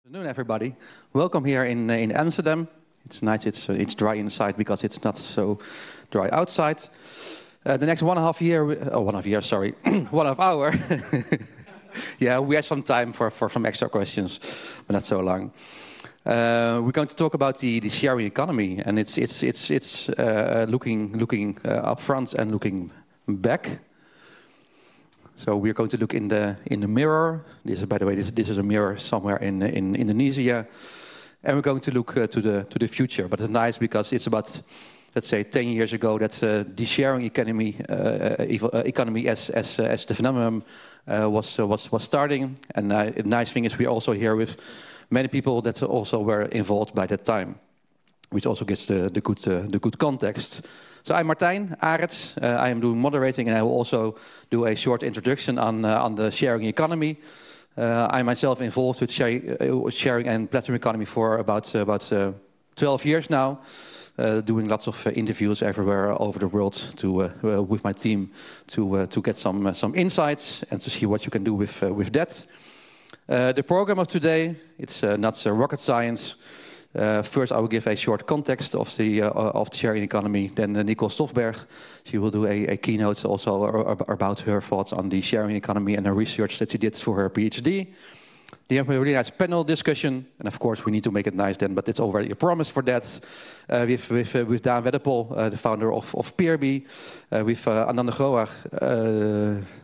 Afternoon, everybody. Welcome here in Amsterdam. It's nice. It's dry inside because it's not so dry outside. The next 1.5 year, 1.5 year, sorry, 1.5 hour. Yeah, we have some time for some extra questions, but not so long. We're going to talk about the sharing economy, and it's looking up front and looking back. So we're going to look in the mirror. This is, by the way, this is a mirror somewhere in Indonesia, and we're going to look to the future. But it's nice because it's about, let's say, 10 years ago that the sharing economy as the phenomenon was starting. And the nice thing is we're also here with many people that also were involved by that time, which also gives the good context. So I'm Martijn Arets. I am doing moderating, and I will also do a short introduction on the sharing economy. I myself involved with sharing and platform economy for about 12 years now, doing lots of interviews everywhere over the world with my team to get some insights and to see what you can do with that. The program of today, it's not rocket science. First, I will give a short context of the sharing economy. Then Nicole Stofberg, she will do a keynote also about her thoughts on the sharing economy and her research that she did for her PhD. Then have a really nice panel discussion, and of course we need to make it nice then, but it's already a promise for that. With Daan Wedderpol, the founder of Peerby, with Ananda Groach,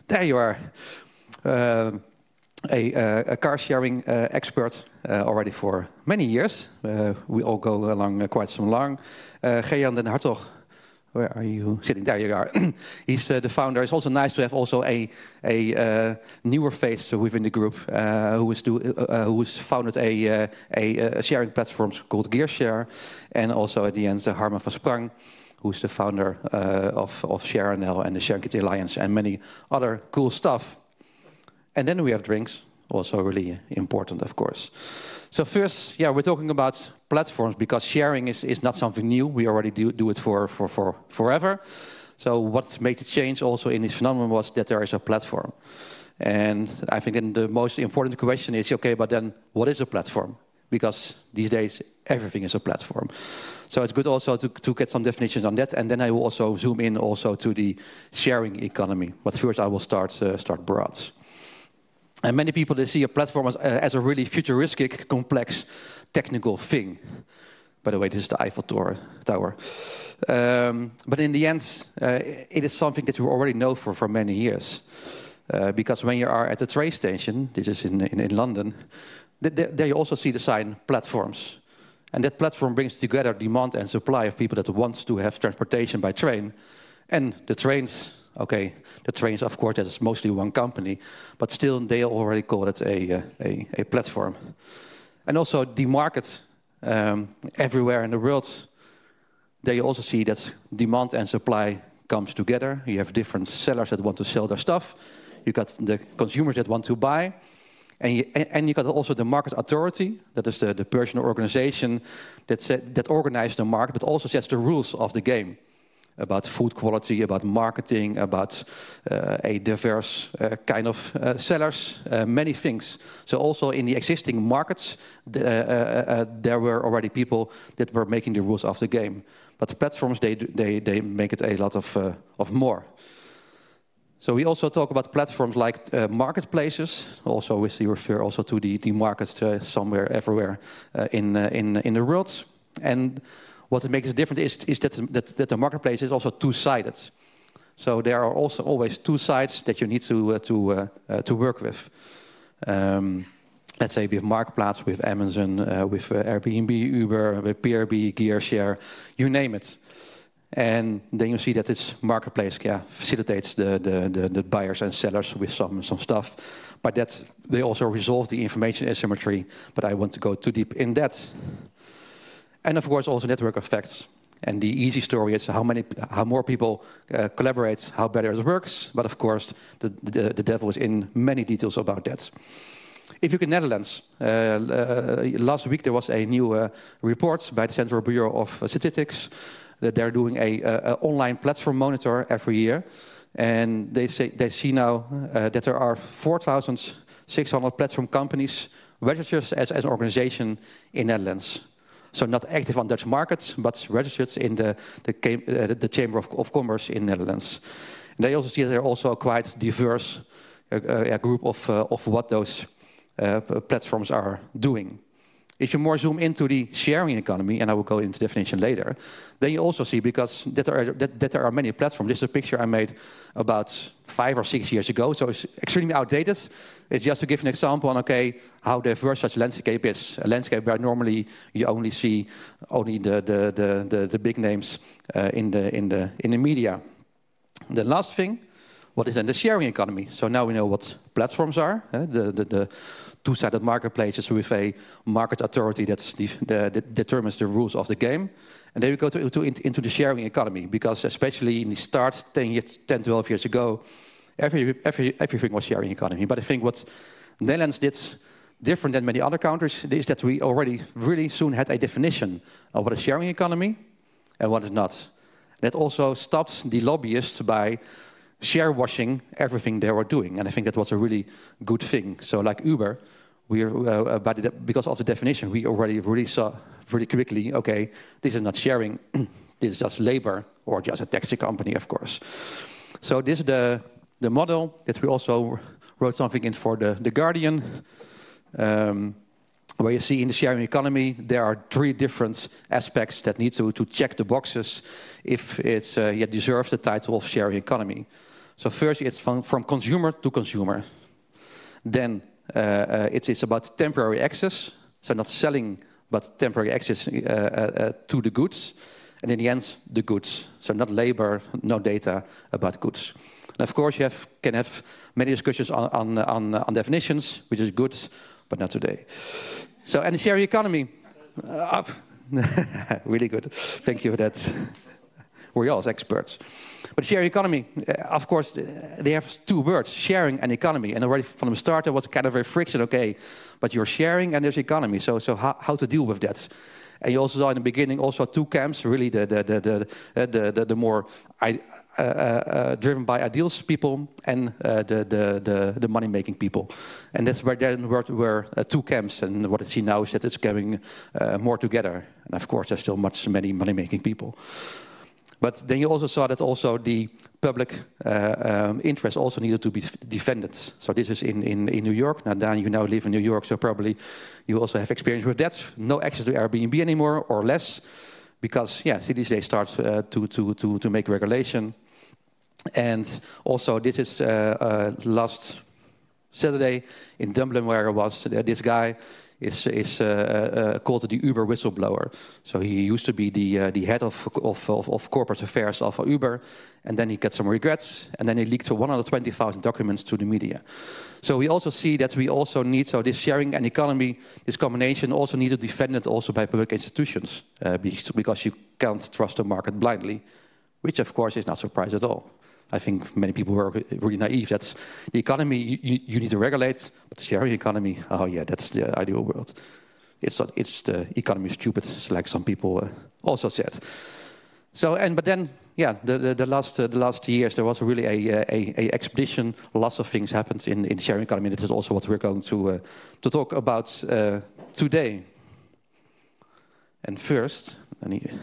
there you are. A car sharing expert already for many years. We all go along quite some long. Gejan den Hartog, where are you sitting? There you are. He's the founder. It's also nice to have also a newer face within the group who's founded a sharing platform called Gearshare, and also at the end Harman van Sprang, who's the founder of ShareNL and the Sharing Kit Alliance and many other cool stuff. And then we have drinks, also really important, of course. So first, yeah, we're talking about platforms because sharing is not something new. We already do it for forever. So what made the change also in this phenomenon was that there is a platform. And I think then the most important question is, okay, but then what is a platform? Because these days, everything is a platform. So it's good also to get some definitions on that. And then I will also zoom in also to the sharing economy. But first I will start broad. And many people, they see a platform as a really futuristic, complex, technical thing. By the way, this is the Eiffel Tower. But in the end, it is something that we already know for many years. Because when you are at the train station, this is in London, there you also see the sign platforms. And that platform brings together demand and supply of people that want to have transportation by train. And the trains... Okay, the trains, of course, that is mostly one company, but still they already call it a platform. And also the market everywhere in the world, there you also see that demand and supply comes together. You have different sellers that want to sell their stuff. You got the consumers that want to buy. And you got also the market authority, that is the Persian organization that organizes the market, but also sets the rules of the game. About food quality, about marketing, about a diverse kind of sellers, many things. So also in the existing markets, there were already people that were making the rules of the game. But the platforms, they make it a lot of more. So we also talk about platforms like marketplaces. Also, we refer also to the markets somewhere, everywhere in the world. And what it makes it different is that the marketplace is also two-sided. So there are also always two sides that you need to work with. Let's say with Marktplaats, with Amazon, with Airbnb, Uber, with Peerby, Gearshare, you name it. And then you see that this marketplace facilitates the buyers and sellers with some stuff. By that, they also resolve the information asymmetry, but I want to go too deep in that. And of course, also network effects. And the easy story is how more people collaborate, how better it works. But of course, the devil is in many details about that. If you look in the Netherlands, last week there was a new report by the Central Bureau of Statistics that they're doing a online platform monitor every year. And they see now that there are 4,600 platform companies registered as an organization in Netherlands. So not active on Dutch markets, but registered in the Chamber of Commerce in Netherlands. And they also see that they're also a quite diverse group of what those platforms are doing. If you more zoom into the sharing economy, and I will go into definition later, then you also see that there are many platforms. This is a picture I made about 5 or 6 years ago, so it's extremely outdated. It's just to give an example on how diverse such landscape is. A landscape where normally you only see the big names in the media. The last thing, what is then the sharing economy? So now we know what platforms are, the two-sided marketplaces with a market authority that determines the rules of the game. And then we go into the sharing economy, because especially in the start, 10, 12 years ago, everything was sharing economy. But I think what Netherlands did different than many other countries is that we already really soon had a definition of what is sharing economy and what is not. That also stopped the lobbyists by share washing everything they were doing, and I think that was a really good thing. So, like Uber, because of the definition, we already really saw really quickly, okay, this is not sharing, this is just labor or just a taxi company, of course. So this is the model that we also wrote something in for the Guardian, where you see in the sharing economy there are 3 different aspects that need to check the boxes if it's deserves the title of sharing economy. So first, it's from consumer to consumer. Then it's about temporary access, so not selling, but temporary access to the goods. And in the end, the goods, so not labor, no data about goods. And of course, you can have many discussions on definitions, which is good, but not today. So, and the sharing economy, really good. Thank you for that. We're all experts. But the sharing economy, of course, they have 2 words, sharing and economy. And already from the start, there was kind of a friction. Okay, but you're sharing and there's economy. So how to deal with that? And you also saw in the beginning also 2 camps, really the more driven by ideals people and the money-making people. And that's where then were 2 camps. And what I see now is that it's going more together. And of course, there's still many money-making people. But then you also saw that also the public interest also needed to be defended. So this is in New York. Now, Dan, you now live in New York, so probably you also have experience with that. No access to Airbnb anymore, or less, because cities, they start to make regulation. And also this is last Saturday in Dublin, where I was, this guy is called the Uber whistleblower. So he used to be the head of corporate affairs of Uber, and then he got some regrets, and then he leaked 120,000 documents to the media. So we also see that we also need, so this sharing and economy, this combination also needed defended also by public institutions, because you can't trust the market blindly, which of course is not surprised at all. I think many people were really naive. That's the economy you need to regulate, but the sharing economy, oh yeah, that's the ideal world. It's the economy stupid, like some people also said. So but then the last years there was really a expedition. Lots of things happened in the sharing economy. That is also what we're going to talk about today. And first, I need.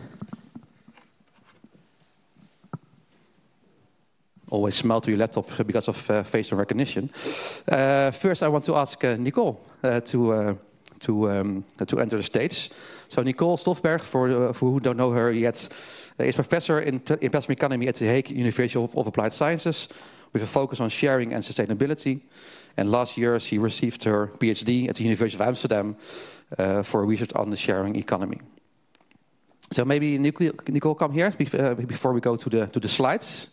Always smile to your laptop because of facial recognition. First, I want to ask Nicole to enter the stage. So Nicole Stofberg, for who don't know her yet, is professor in platform economy at the Hague University of Applied Sciences, with a focus on sharing and sustainability. And last year, she received her PhD at the University of Amsterdam for research on the sharing economy. So maybe Nicole, come here before we go to the slides.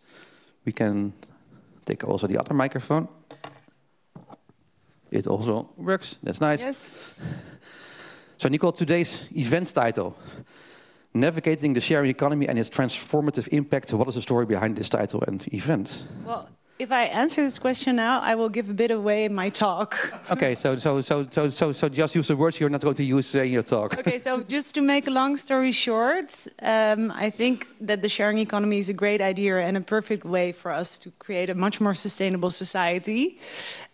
We can take also the other microphone. It also works. That's nice. Yes. So Nicole, today's event title, Navigating the Sharing Economy and its Transformative Impact. What is the story behind this title and event? Well, if I answer this question now, I will give a bit away in my talk. Okay, so just use the words you're not going to use in your talk. Okay, so just to make a long story short, I think that the sharing economy is a great idea and a perfect way for us to create a much more sustainable society.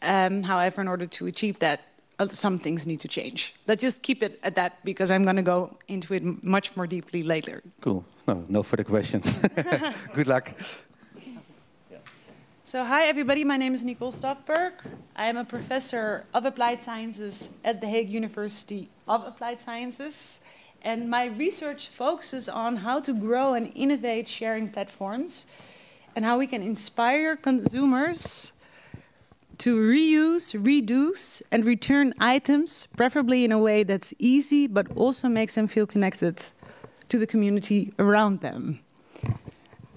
However, in order to achieve that, some things need to change. Let's just keep it at that, because I'm going to go into it much more deeply later. Cool. No further questions. Good luck. So hi everybody, my name is Nicole Stafberg. I am a professor of applied sciences at the Hague University of Applied Sciences. And my research focuses on how to grow and innovate sharing platforms and how we can inspire consumers to reuse, reduce, and return items, preferably in a way that's easy, but also makes them feel connected to the community around them.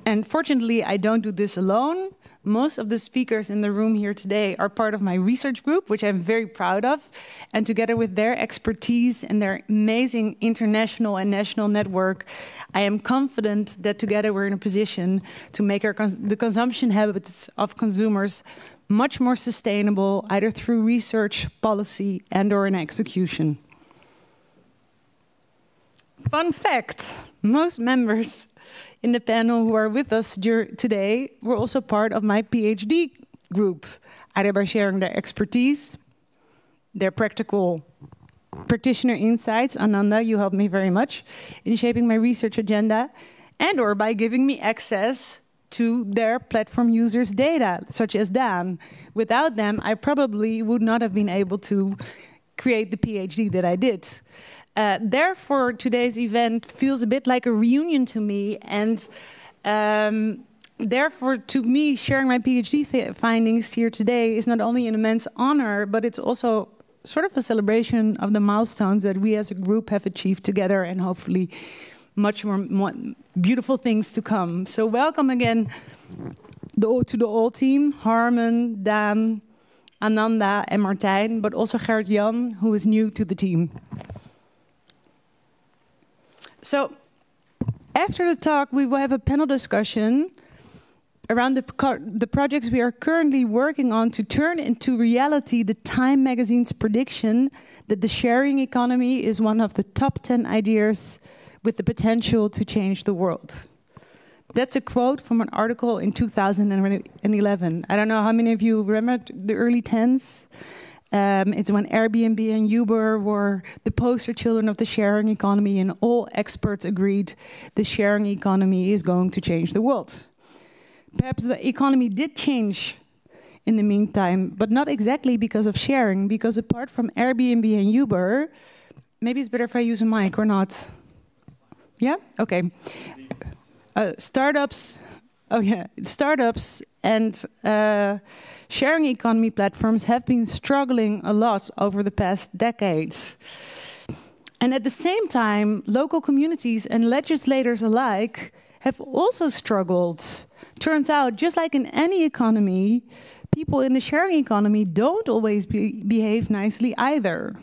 And fortunately, I don't do this alone. Most of the speakers in the room here today are part of my research group, which I'm very proud of. And together with their expertise and their amazing international and national network, I am confident that together we're in a position to make the consumption habits of consumers much more sustainable, either through research, policy, and/or in execution. Fun fact, most members in the panel who are with us today were also part of my PhD group, either by sharing their expertise, their practical practitioner insights. Ananda, you helped me very much in shaping my research agenda, and/or by giving me access to their platform users' data, such as Dan. Without them, I probably would not have been able to create the PhD that I did. Therefore, today's event feels a bit like a reunion to me, and therefore, to me, sharing my PhD findings here today is not only an immense honor, but it's also sort of a celebration of the milestones that we as a group have achieved together, and hopefully much more beautiful things to come. So welcome again to the whole team, Harmen, Dan, Ananda, and Martijn, but also Gerrit-Jan, who is new to the team. So after the talk, we will have a panel discussion around the projects we are currently working on to turn into reality the Time magazine's prediction that the sharing economy is one of the top 10 ideas with the potential to change the world. That's a quote from an article in 2011. I don't know how many of you remember the early 10s. It's when Airbnb and Uber were the poster children of the sharing economy, and all experts agreed the sharing economy is going to change the world. Perhaps the economy did change in the meantime, but not exactly because of sharing, because apart from Airbnb and Uber, maybe it's better if I use a mic or not. Yeah? Okay. Startups and sharing economy platforms have been struggling a lot over the past decades. And at the same time, local communities and legislators alike have also struggled. Turns out, just like in any economy, people in the sharing economy don't always behave nicely either.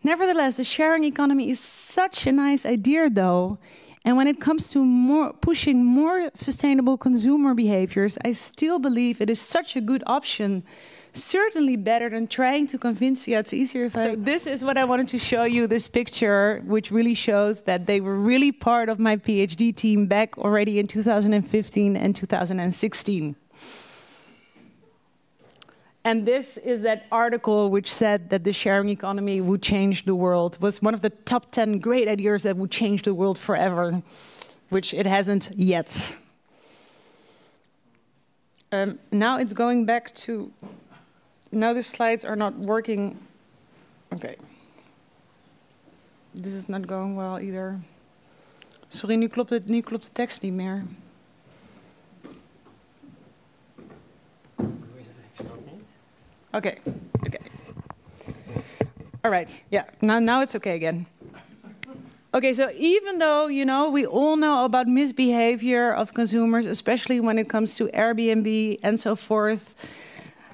Nevertheless, the sharing economy is such a nice idea, though. And when it comes to pushing more sustainable consumer behaviors, I still believe it is such a good option. Certainly better than trying to convince you. It's easier if So this is what I wanted to show you, this picture, which really shows that they were really part of my PhD team back already in 2015 and 2016. And this is that article which said that the sharing economy would change the world. It was one of the top 10 great ideas that would change the world forever, which it hasn't yet. Now it's going back to... Now the slides are not working. Okay. This is not going well either. Sorry, nu klopt de tekst niet meer. Okay. All right. Yeah. Now it's okay again. Okay. So even though, you know, we all know about misbehavior of consumers, especially when it comes to Airbnb and so forth,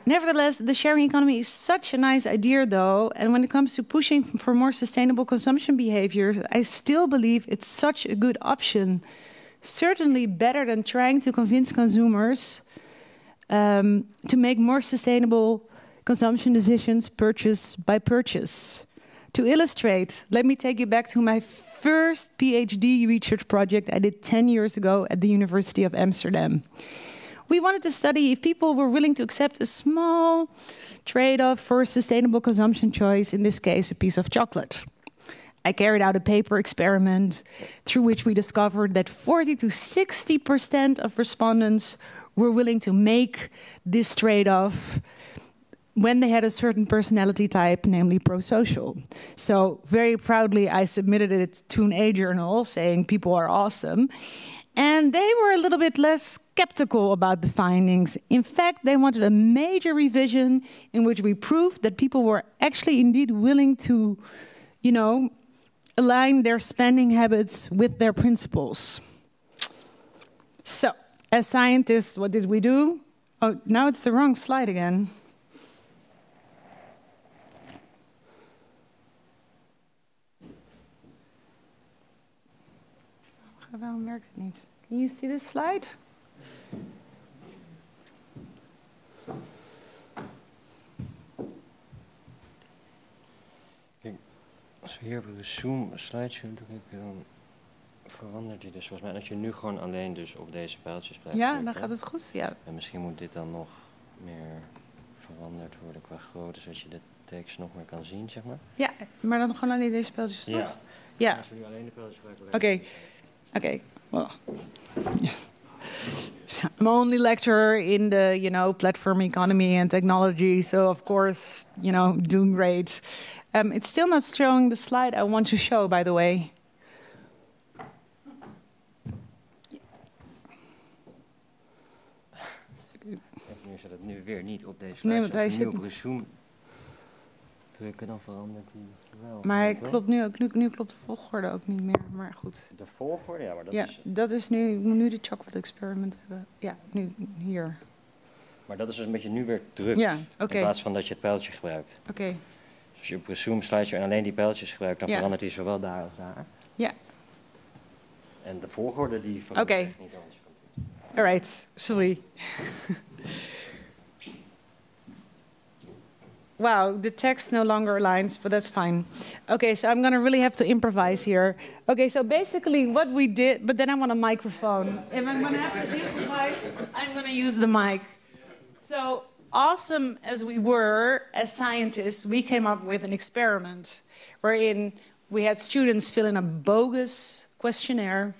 nevertheless, the sharing economy is such a nice idea, though. And when it comes to pushing for more sustainable consumption behaviors, I still believe it's such a good option. Certainly better than trying to convince consumers to make more sustainable consumption decisions purchase by purchase. To illustrate, let me take you back to my first PhD research project I did 10 years ago at the University of Amsterdam. we wanted to study if people were willing to accept a small trade-off for a sustainable consumption choice, in this case, a piece of chocolate. I carried out a paper experiment through which we discovered that 40 to 60% of respondents were willing to make this trade-off when they had a certain personality type, namely pro-social. So very proudly, I submitted it to an A journal saying people are awesome. And they were a little bit less skeptical about the findings. In fact, they wanted a major revision in which we proved that people were actually indeed willing to, you know, align their spending habits with their principles. So, as scientists, what did we do? Oh, now it's the wrong slide again. Waarom werkt het niet? Can you see this slide? Kijk, als we hier op de Zoom slideshow drukken, dan verandert die dus volgens mij. Dat je nu gewoon alleen dus op deze pijltjes blijft Ja, drukken. dan gaat het goed. Ja. En misschien moet dit dan nog meer veranderd worden qua grootte, zodat je de tekst nog meer kan zien, zeg maar. Ja, maar dan gewoon alleen deze spelletjes toch? Ja. Ja. Als we nu alleen de pijltjes gebruiken. Oké. Okay, well, I'm only lecturer in the, you know, platform economy and technology, so of course, you know, doing great. It's still not showing the slide I want to show, by the way. Nu zit het nu weer niet op deze slide. Nee, want hij als we nu zit... op resume drukken, dan verandert die wel. Maar klopt nu klopt de volgorde ook niet meer, maar goed. De volgorde? Ja, maar dat Ja, is... dat is nu, ik moet nu de chocolate experiment hebben. Ja, nu hier. Maar dat is dus een beetje nu weer druk. Ja, oké. In plaats van dat je het pijltje gebruikt. Oké. Dus als je op resume slideshow en alleen die pijltjes gebruikt, dan Ja. verandert die zowel daar als daar. Ja. En de volgorde die verandert echt niet anders. All right, sorry. Wow, the text no longer aligns, but that's fine. Okay, so I'm gonna really have to improvise here. Okay, so basically what we did, but then I want a microphone. If I'm gonna have to improvise, I'm gonna use the mic. So awesome as we were as scientists, we came up with an experiment wherein we had students fill in a bogus questionnaire.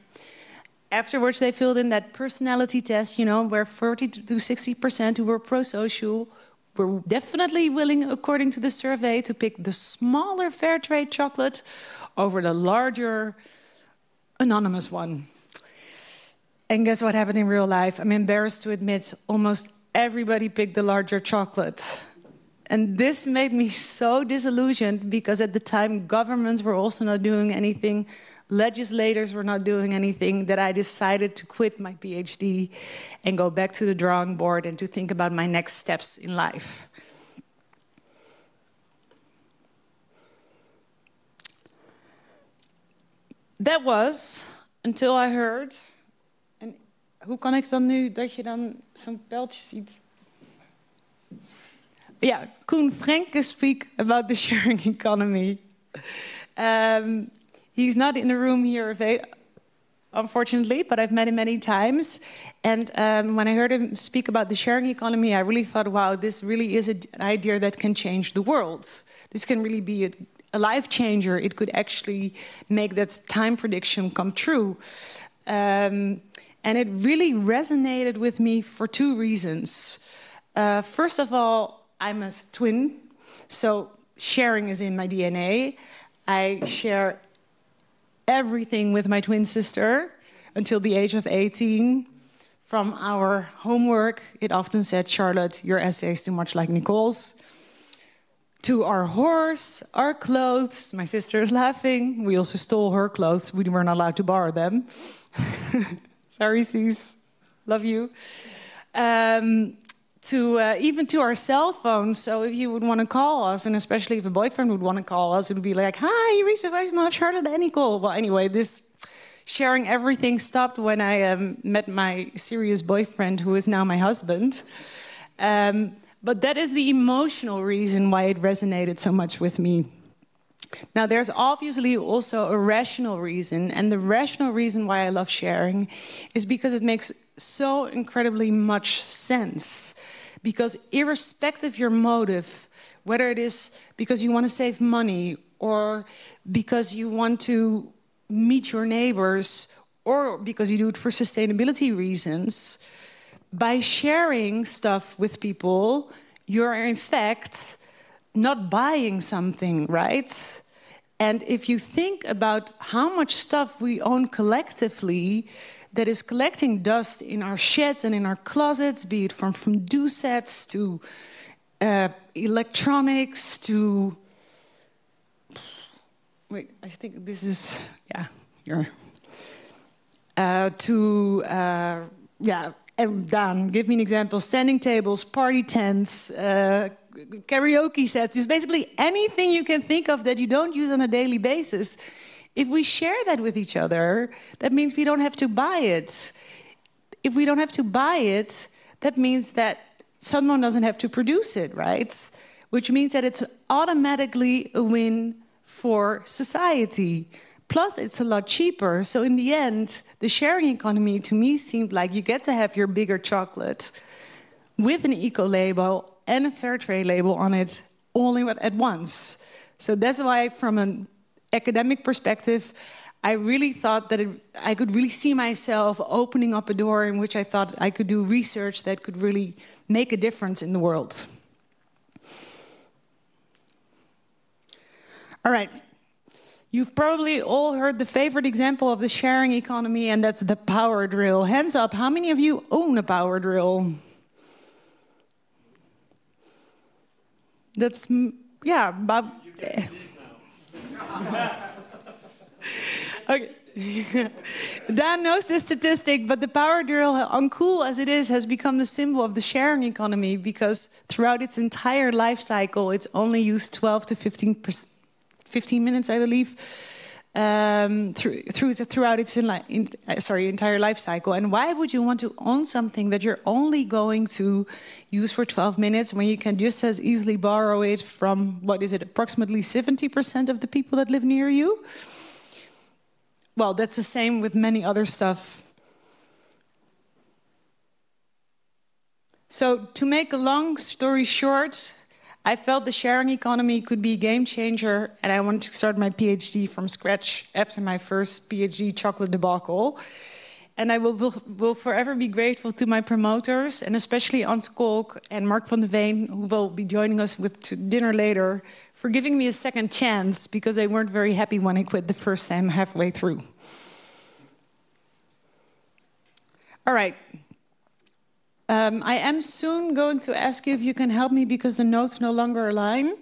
Afterwards, they filled in that personality test, you know, where 40 to 60% who were pro-social were definitely willing, according to the survey, to pick the smaller fair trade chocolate over the larger anonymous one. And guess what happened in real life? I'm embarrassed to admit almost everybody picked the larger chocolate. And this made me so disillusioned because at the time governments were also not doing anything, legislators were not doing anything, that I decided to quit my PhD and go back to the drawing board and to think about my next steps in life. That was until I heard... En hoe kan ik dan nu dat je dan zo'n pijltje ziet? Yeah, Koen Franke speak about the sharing economy. He's not in the room here, unfortunately, but I've met him many times. And when I heard him speak about the sharing economy, I really thought, wow, this really is an idea that can change the world. This can really be a life changer. It could actually make that time prediction come true. And it really resonated with me for two reasons. First of all, I'm a twin, so sharing is in my DNA. I share everything with my twin sister until the age of 18. From our homework, it often said, Charlotte, your essay is too much like Nicole's. To our horse, our clothes. My sister is laughing. We also stole her clothes. We were not allowed to borrow them. Sorry, Sis. Love you. Even to our cell phones. So if you would want to call us, and especially if a boyfriend would want to call us, it would be like, hi, you reached the voicemail of Charlotte and Nicole. Well, anyway, this sharing everything stopped when I met my serious boyfriend, who is now my husband. But that is the emotional reason why it resonated so much with me. Now, there's obviously also a rational reason, and the rational reason why I love sharing is because it makes so incredibly much sense. Because irrespective of your motive, whether it is because you want to save money or because you want to meet your neighbors or because you do it for sustainability reasons, by sharing stuff with people, you're in fact not buying something, right? And if you think about how much stuff we own collectively that is collecting dust in our sheds and in our closets, be it from fondue sets to electronics to... Wait, I think this is... Yeah, you're... And Dan, give me an example. Standing tables, party tents, karaoke sets. It's basically anything you can think of that you don't use on a daily basis. If we share that with each other, that means we don't have to buy it. If we don't have to buy it, that means that someone doesn't have to produce it, right? Which means that it's automatically a win for society. Plus, it's a lot cheaper. So in the end, the sharing economy to me seemed like you get to have your bigger chocolate with an eco label and a fair trade label on it all at once. So that's why, from an academic perspective, I really thought that I could really see myself opening up a door in which I thought I could do research that could really make a difference in the world. All right. You've probably all heard the favorite example of the sharing economy, and that's the power drill. Hands up, how many of you own a power drill? That's, yeah, about... Okay. Dan knows this statistic, but the power drill, uncool as it is, has become the symbol of the sharing economy because throughout its entire life cycle, it's only used 12 to 15 minutes, I believe, throughout its entire life cycle. And why would you want to own something that you're only going to use for 12 minutes when you can just as easily borrow it from, what is it, approximately 70% of the people that live near you? Well, that's the same with many other stuff. So to make a long story short, I felt the sharing economy could be a game changer, and I wanted to start my PhD from scratch after my first PhD chocolate debacle. And I will forever be grateful to my promoters, and especially Ans Kolk and Mark van de Veen, who will be joining us with dinner later, for giving me a second chance, because they weren't very happy when I quit the first time halfway through. All right. I am soon going to ask you if you can help me because the notes no longer align.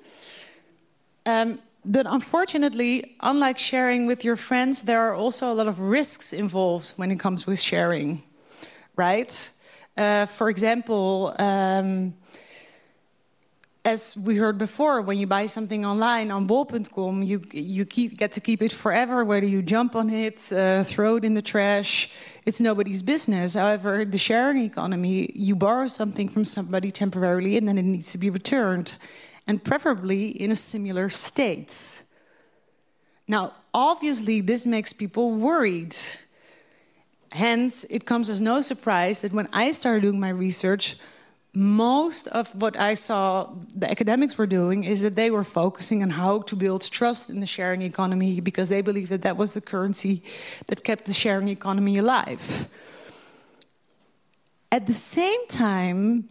But unfortunately, unlike sharing with your friends, there are also a lot of risks involved when it comes with sharing, right? For example, as we heard before, when you buy something online on bol.com, you get to keep it forever, whether you jump on it, throw it in the trash. It's nobody's business. However, the sharing economy, you borrow something from somebody temporarily and then it needs to be returned, and preferably in a similar state. Now, obviously, this makes people worried. Hence, it comes as no surprise that when I started doing my research, most of what I saw the academics were doing is that they were focusing on how to build trust in the sharing economy because they believed that that was the currency that kept the sharing economy alive. At the same time,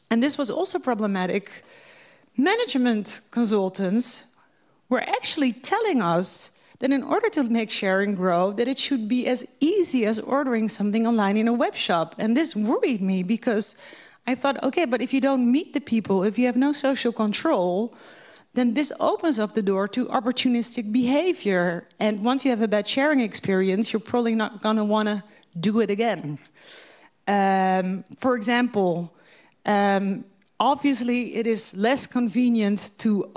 and this was also problematic, management consultants were actually telling us that in order to make sharing grow, that it should be as easy as ordering something online in a web shop. And this worried me because I thought, okay, but if you don't meet the people, if you have no social control, then this opens up the door to opportunistic behavior. And once you have a bad sharing experience, you're probably not going to want to do it again. For example, obviously it is less convenient to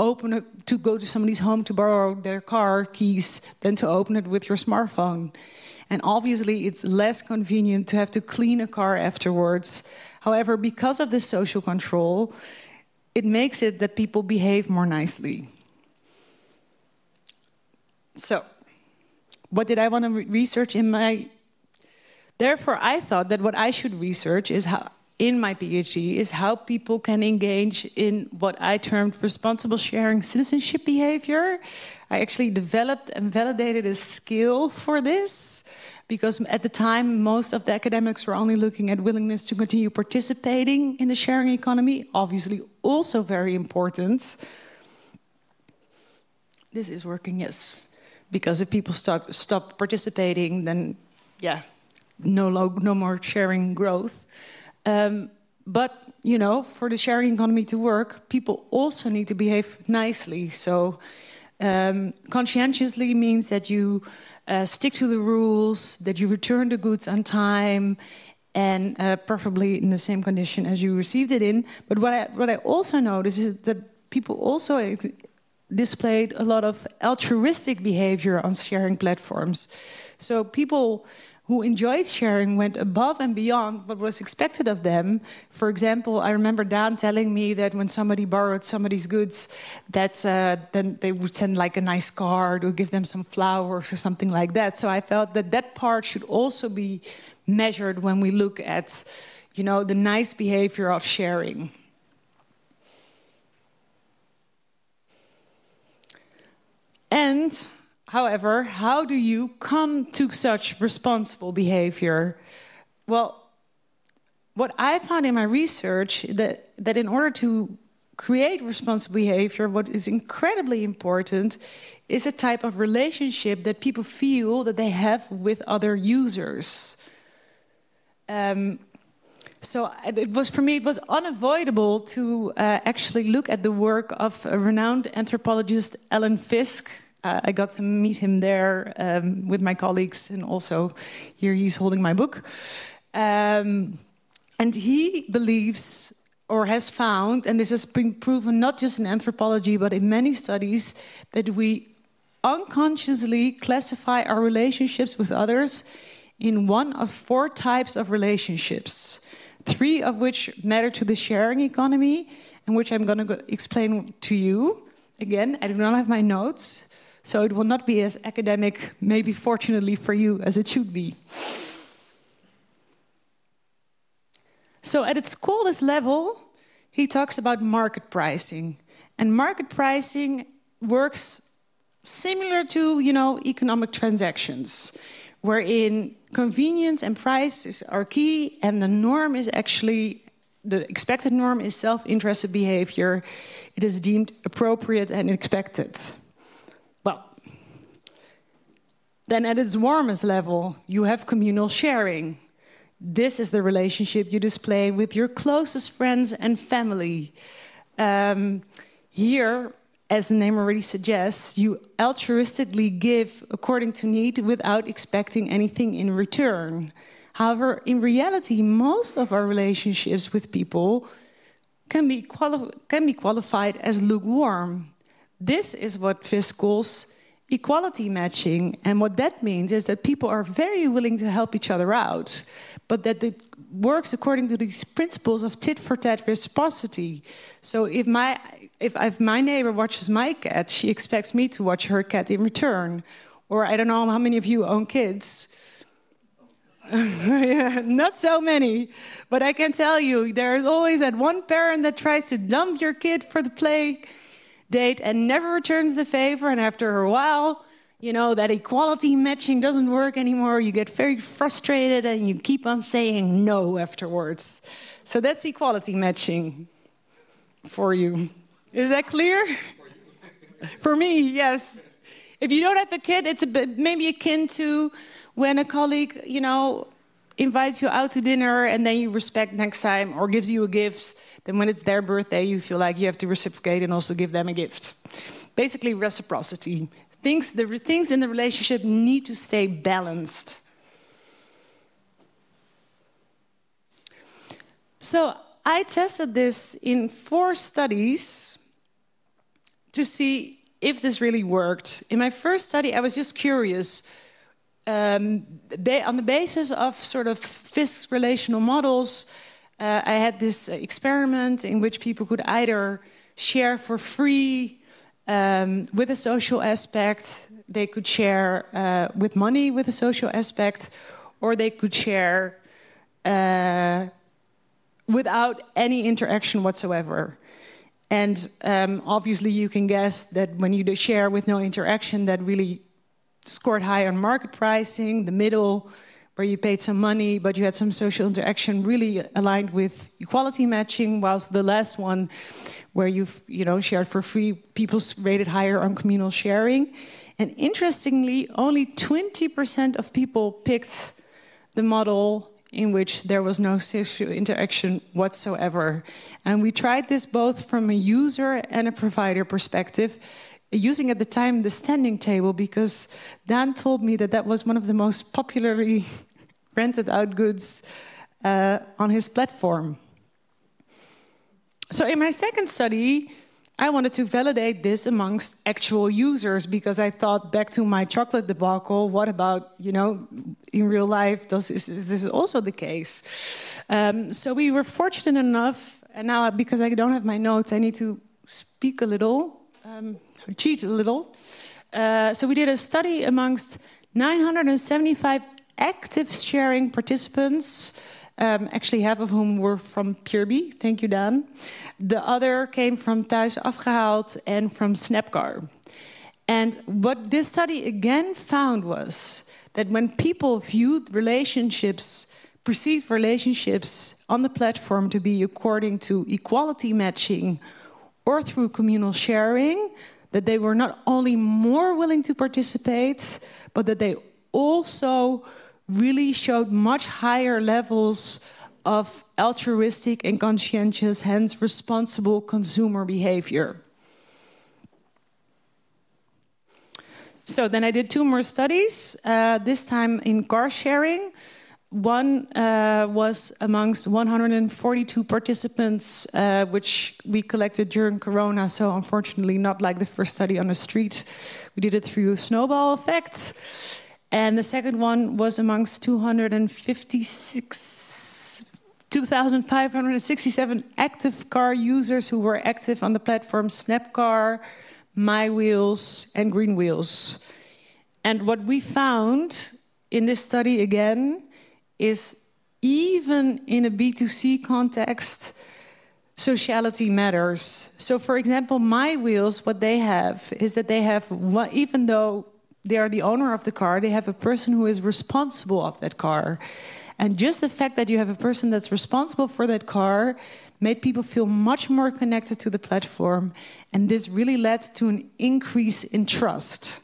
go to somebody's home to borrow their car keys than to open it with your smartphone. And obviously it's less convenient to have to clean a car afterwards. However, because of this social control, it makes it that people behave more nicely. So, what did I want to research in my... Therefore, I thought that what I should research is how, in my PhD, is how people can engage in what I termed responsible sharing citizenship behavior. I actually developed and validated a skill for this, because at the time, most of the academics were only looking at willingness to continue participating in the sharing economy, obviously also very important. This is working, yes. Because if people stop participating, then, yeah, no more sharing growth. But, you know, for the sharing economy to work, people also need to behave nicely. So conscientiously means that you stick to the rules, that you return the goods on time, and preferably in the same condition as you received it in. But what I also noticed is that people also displayed a lot of altruistic behavior on sharing platforms. So people who enjoyed sharing went above and beyond what was expected of them. For example, I remember Dan telling me that when somebody borrowed somebody's goods, that then they would send like a nice card or give them some flowers or something like that. So I felt that that part should also be measured when we look at, you know, the nice behavior of sharing. And, however, how do you come to such responsible behavior? Well, what I found in my research that in order to create responsible behavior, what is incredibly important is a type of relationship that people feel that they have with other users. So it was, for me, it was unavoidable to actually look at the work of a renowned anthropologist, Alan Fiske. I got to meet him there with my colleagues, and also here he's holding my book. And he believes, or has found, and this has been proven not just in anthropology, but in many studies, that we unconsciously classify our relationships with others in one of 4 types of relationships. 3 of which matter to the sharing economy, and which I'm going to explain to you. Again, I do not have my notes, so it will not be as academic, maybe fortunately for you, as it should be. So at its coldest level, he talks about market pricing. And market pricing works similar to, you know, economic transactions, wherein convenience and price are key, and the norm is actually, the expected norm is self-interested behavior. It is deemed appropriate and expected. Well, then at its warmest level, you have communal sharing. This is the relationship you display with your closest friends and family. Here, as the name already suggests, you altruistically give according to need without expecting anything in return. However, in reality, most of our relationships with people can be qualified as lukewarm. This is what Fiske calls equality matching. And what that means is that people are very willing to help each other out, but that it works according to these principles of tit-for-tat reciprocity. So if my neighbor watches my cat, she expects me to watch her cat in return. Or I don't know how many of you own kids. Yeah, not so many. But I can tell you, there is always that one parent that tries to dump your kid for the play date and never returns the favor. And after a while, you know, that equality matching doesn't work anymore. You get very frustrated and you keep on saying no afterwards. So that's equality matching for you. Is that clear? For me, yes. If you don't have a kid, it's a bit maybe akin to when a colleague, you know, invites you out to dinner and then you respect next time, or gives you a gift. Then when it's their birthday, you feel like you have to reciprocate and also give them a gift. Basically, reciprocity. The things in the relationship need to stay balanced. So I tested this in 4 studies to see if this really worked. In my first study, I was just curious. On the basis of sort of Fiske's relational models, I had this experiment in which people could either share for free with a social aspect, they could share with money with a social aspect, or they could share without any interaction whatsoever. And obviously you can guess that when you share with no interaction, that really scored high on market pricing. The middle, where you paid some money but you had some social interaction, really aligned with equality matching, whilst the last one, where you've shared for free, people rated higher on communal sharing. And interestingly, only 20% of people picked the model in which there was no social interaction whatsoever. And we tried this both from a user and a provider perspective, using at the time the standing table, because Dan told me that that was one of the most popularly rented out goods on his platform. So in my second study, I wanted to validate this amongst actual users, because I thought back to my chocolate debacle, what about, in real life, is this also the case? So we were fortunate enough, and now because I don't have my notes, I need to speak a little, cheat a little. So we did a study amongst 975 active sharing participants, actually half of whom were from Purby. Thank you, Dan. The other came from Thuis Afgehaald and from Snapcar. And what this study again found was that when people viewed relationships, perceived relationships on the platform to be according to equality matching or through communal sharing, that they were not only more willing to participate, but that they also really showed much higher levels of altruistic and conscientious, hence responsible consumer behavior. So then I did 2 more studies, this time in car sharing. One was amongst 142 participants, which we collected during Corona, so unfortunately not like the first study on the street. We did it through a snowball effect. And the second one was amongst 2,567 active car users who were active on the platform Snapcar, MyWheels, and Greenwheels. And what we found in this study again is, even in a B2C context, sociality matters. So for example, MyWheels, what they have is that they have, even though they are the owner of the car, they have a person who is responsible of that car. And just the fact that you have a person that's responsible for that car made people feel much more connected to the platform. And this really led to an increase in trust.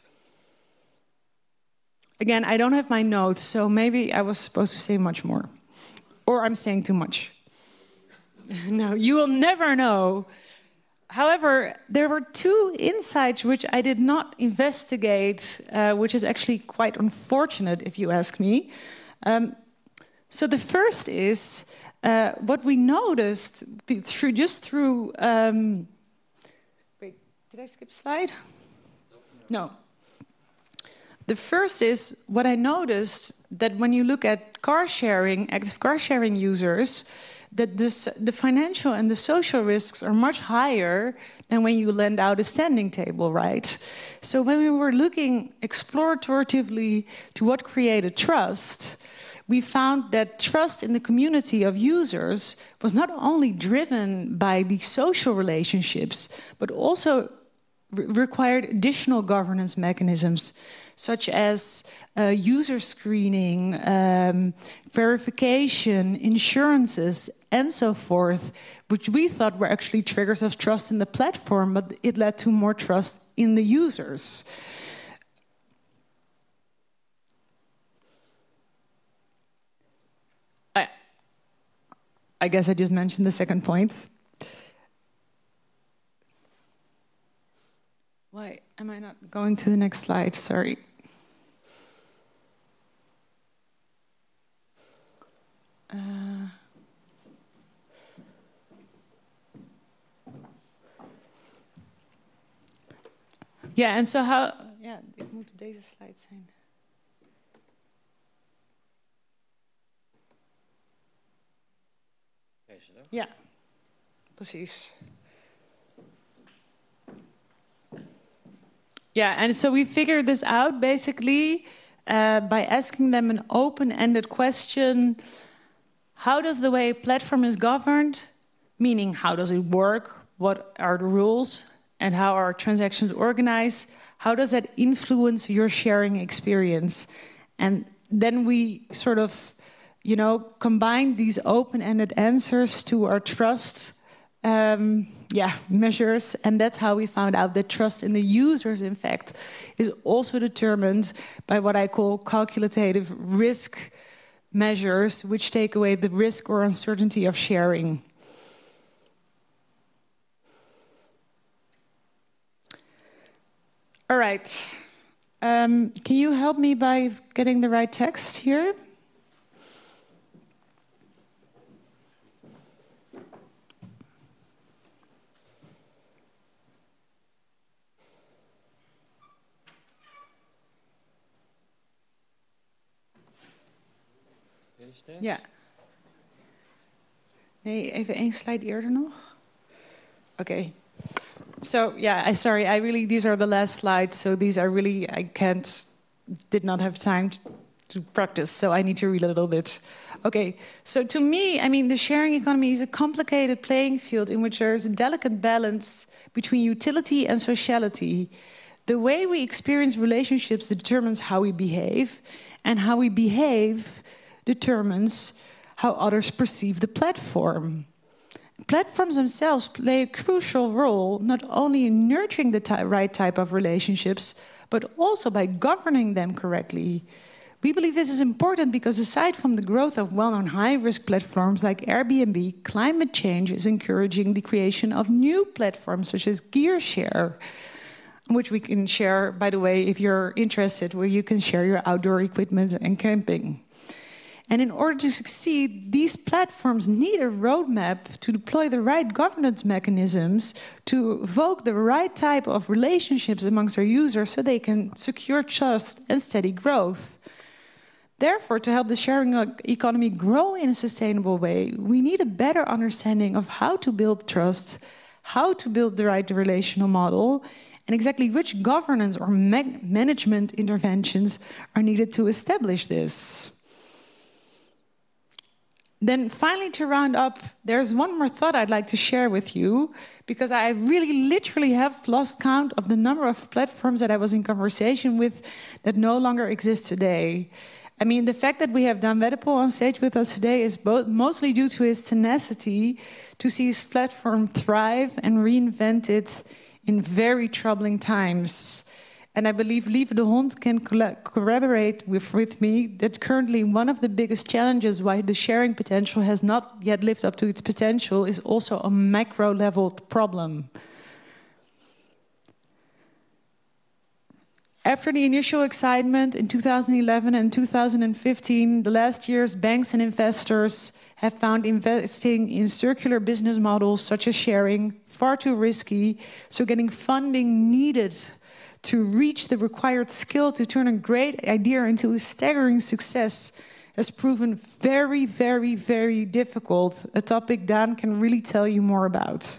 Again, I don't have my notes, so maybe I was supposed to say much more. Or I'm saying too much. No, you will never know. However, there were 2 insights which I did not investigate, which is actually quite unfortunate if you ask me. So the first is what we noticed through. Wait, did I skip a slide? No. The first is what I noticed, that when you look at car sharing, active car sharing users, that the financial and the social risks are much higher than when you lend out a standing table, right? So when we were looking exploratively to what created trust, we found that trust in the community of users was not only driven by the social relationships, but also required additional governance mechanisms, such as user screening, verification, insurances, and so forth, which we thought were actually triggers of trust in the platform, but it led to more trust in the users. I guess I just mentioned the second point. Why am I not going to the next slide? Sorry. Yeah, and so how... Ja, ik moet op deze slide zijn. Ja, precies. Yeah, and so we figured this out basically by asking them an open-ended question. How does the way a platform is governed, meaning how does it work, what are the rules, and how are transactions organized, how does that influence your sharing experience? And then we sort of, you know, combine these open-ended answers to our trust measures, and that's how we found out that trust in the users, in fact, is also determined by what I call calculative risk measures, which take away the risk or uncertainty of sharing. All right. Can you help me by getting the right text here? Ja. Nee, even één slide eerder nog. Okay. So, yeah, sorry, these are the last slides, so these are really, did not have time to practice, so I need to read a little bit. Okay, so to me, I mean, the sharing economy is a complicated playing field in which there is a delicate balance between utility and sociality. The way we experience relationships determines how we behave, and how we behave determines how others perceive the platform. Platforms themselves play a crucial role not only in nurturing the right type of relationships, but also by governing them correctly. We believe this is important because aside from the growth of well-known high-risk platforms like Airbnb, climate change is encouraging the creation of new platforms such as Gearshare, which we can share, by the way, if you're interested, where you can share your outdoor equipment and camping. And in order to succeed, these platforms need a roadmap to deploy the right governance mechanisms to evoke the right type of relationships amongst their users so they can secure trust and steady growth. Therefore, to help the sharing economy grow in a sustainable way, we need a better understanding of how to build trust, how to build the right relational model, and exactly which governance or management interventions are needed to establish this. Then finally, to round up, there's one more thought I'd like to share with you, because I really literally have lost count of the number of platforms that I was in conversation with that no longer exist today. I mean, the fact that we have Dan Weddepoel on stage with us today is mostly due to his tenacity to see his platform thrive and reinvent it in very troubling times. And I believe Lieve de Hond can corroborate with me that currently one of the biggest challenges why the sharing potential has not yet lived up to its potential is also a macro-level problem. After the initial excitement in 2011 and 2015, the last years banks and investors have found investing in circular business models such as sharing far too risky, so getting funding needed to reach the required skill to turn a great idea into a staggering success has proven very, very, very difficult, a topic Dan can really tell you more about.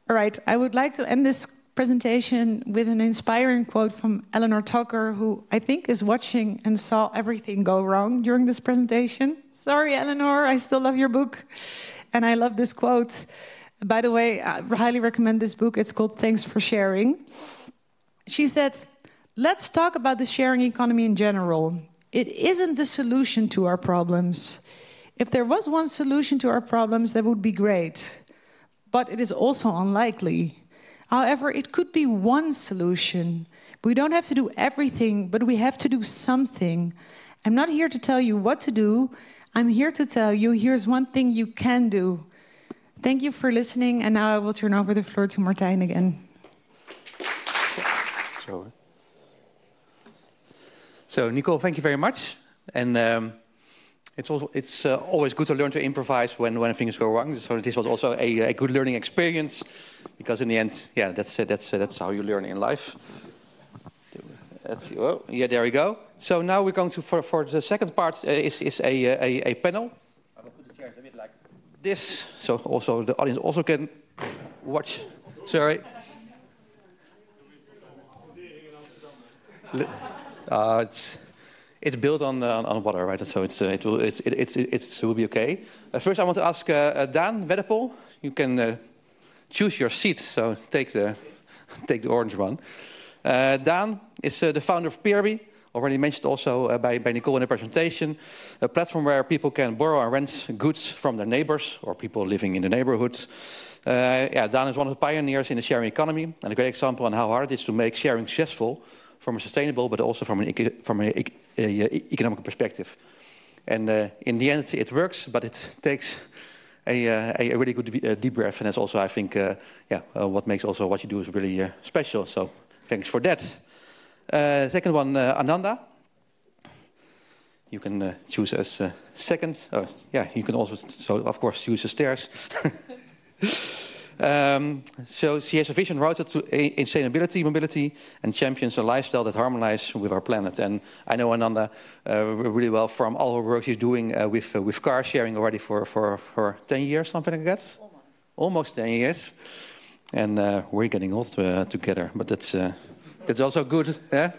All right, I would like to end this presentation with an inspiring quote from Eleanor Tucker, who I think is watching and saw everything go wrong during this presentation. Sorry, Eleanor, I still love your book. And I love this quote. By the way, I highly recommend this book. It's called Thanks for Sharing. She said, let's talk about the sharing economy in general. It isn't the solution to our problems. If there was one solution to our problems, that would be great. But it is also unlikely. However, it could be one solution. We don't have to do everything, but we have to do something. I'm not here to tell you what to do. I'm here to tell you, here's one thing you can do. Thank you for listening, and now I will turn over the floor to Martijn again. So Nicole, thank you very much. And it's always good to learn to improvise when things go wrong. So this was also a good learning experience, because in the end, yeah, that's how you learn in life. Oh, yeah, there we go. So now we're going to for the second part is a panel. I will put the chairs a bit like this, so also the audience also can watch. Sorry. It's built on water, right? So it will be okay. First, I want to ask Daan Weddepol. You can choose your seat. So take the orange one. Daan is the founder of Peerby. Already mentioned also by Nicole in the presentation, a platform where people can borrow and rent goods from their neighbors or people living in the neighborhood. Daan is one of the pioneers in the sharing economy and a great example on how hard it is to make sharing successful from a sustainable but also from an economic perspective. And in the end, it works, but it takes a really good deep breath, and that's also, I think, what makes also what you do is really special. So thanks for that. Second one, Ananda. You can choose as second. Oh, yeah, you can also, so of course, choose the stairs. So she has a vision rooted to sustainability, mobility, and champions a lifestyle that harmonizes with our planet. And I know Ananda really well from all her work she's doing with car sharing already for 10 years, something like that. Almost 10 years. And we're getting old together, but that's also good. Yeah?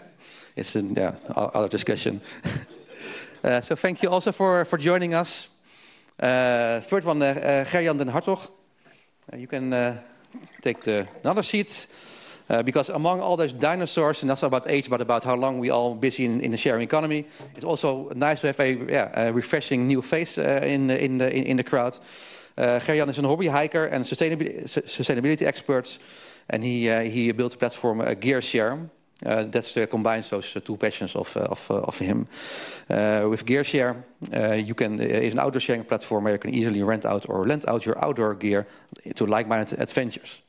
It's other discussion. So thank you also for joining us. Third one, Gerjan den Hartog. You can take another seat, because among all those dinosaurs, and that's about age, but about how long we all busy in the sharing economy, it's also nice to have a refreshing new face in the crowd. Gerjan is a hobby hiker and sustainability expert, and he built a platform, GearShare. That combines those two passions of him. With GearShare, is an outdoor sharing platform where you can easily rent out or lend out your outdoor gear to like-minded adventures.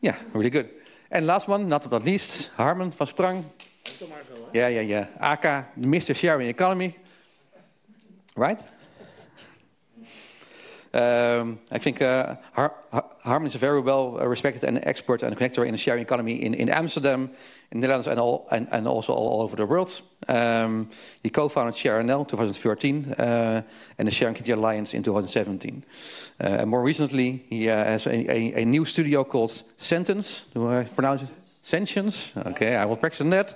Yeah, really good. And last one, not least, Harmen van Sprang. Yeah. Aka, Mr. Sharing Economy. Right? I think Harmen is a very well respected and expert and connector in the sharing economy in Amsterdam, in the Netherlands, and also all over the world. He co-founded ShareNL in 2013 and the Sharing City Alliance in 2017. And more recently, he has a new studio called Sentence. Do I pronounce it? Sentience? Okay, I will practice on that.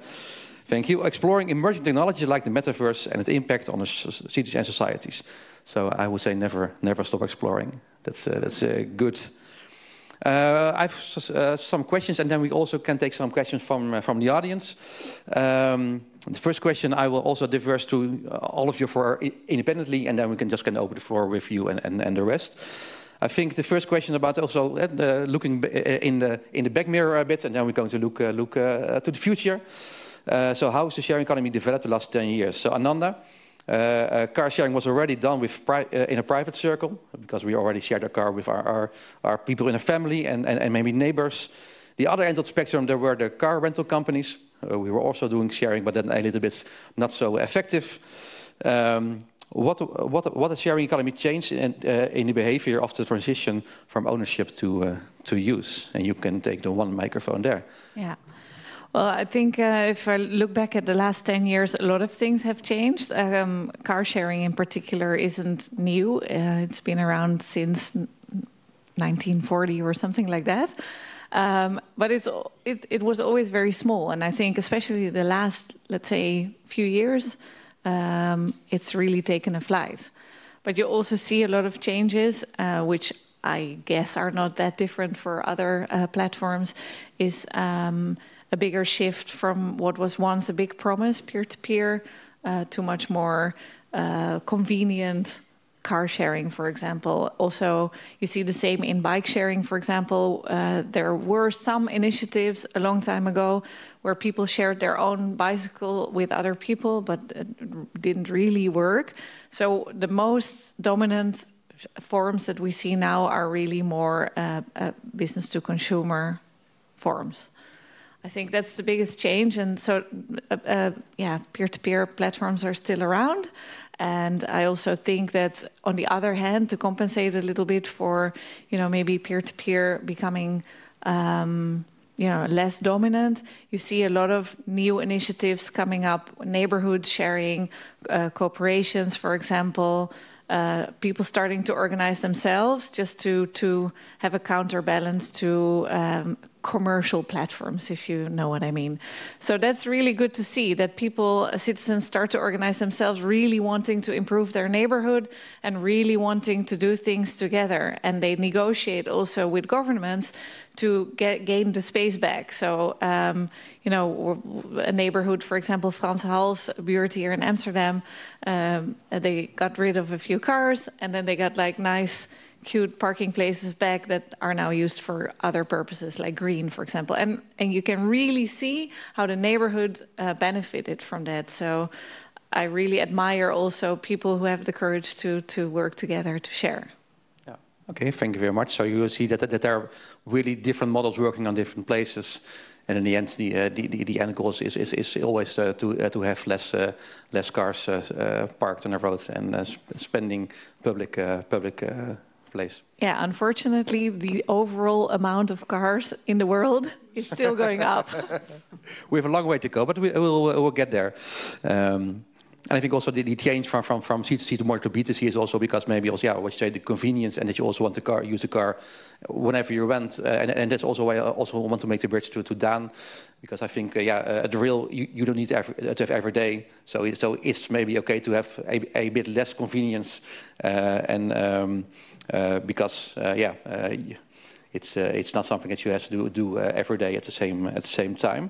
Thank you. Exploring emerging technologies like the metaverse and its impact on the cities and societies. So I would say never stop exploring. That's good. I have some questions, and then we also can take some questions from the audience. The first question I will also diverse to all of you for independently, and then we can open the floor with you and the rest. I think the first question about also looking in the back mirror a bit, and then we're going to look to the future. So how has the sharing economy developed the last 10 years? So Ananda, car sharing was already done in a private circle, because we already shared our car with our people in a family and maybe neighbors. The other end of the spectrum, there were the car rental companies. We were also doing sharing, but then a little bit not so effective. What has sharing economy changed in the behavior of the transition from ownership to use? And you can take the one microphone there. Yeah. Well, I think if I look back at the last 10 years, a lot of things have changed. Car sharing in particular isn't new. It's been around since 1940 or something like that. But it was always very small. And I think especially the last, let's say, few years, it's really taken a flight. But you also see a lot of changes, which I guess are not that different for other platforms, is a bigger shift from what was once a big promise, peer-to-peer, to much more convenient car sharing, for example. Also, you see the same in bike sharing, for example. There were some initiatives a long time ago where people shared their own bicycle with other people, but it didn't really work. So the most dominant forms that we see now are really more business-to-consumer forms. I think that's the biggest change, and so peer-to-peer platforms are still around. And I also think that, on the other hand, to compensate a little bit for, maybe peer-to-peer becoming, less dominant, you see a lot of new initiatives coming up, neighborhood sharing, corporations, for example, people starting to organize themselves just to have a counterbalance to commercial platforms, if you know what I mean. So that's really good to see that citizens start to organize themselves, really wanting to improve their neighborhood and really wanting to do things together. And they negotiate also with governments to gain the space back. So, you know, a neighborhood, for example, Frans Hals buurt here in Amsterdam, they got rid of a few cars and then they got like nice, cute parking places back that are now used for other purposes, like green, for example. And you can really see how the neighborhood benefited from that. So I really admire also people who have the courage to work together to share. Yeah. Okay, thank you very much. So you will see that there are really different models working on different places. And in the end, the end goal is always to have less cars parked on the road and spending public place. Yeah, unfortunately, the overall amount of cars in the world is still going up. We have a long way to go, but we'll get there. And I think also the change from C2C to more to B2C is also because maybe also, what you say, the convenience, and that you also want to use the car whenever you want. And that's also why I also want to make the bridge to Daan, because I think, the real, you don't need to have every day. So it's maybe okay to have a bit less convenience. Because it's not something that you have to do every day at the same time.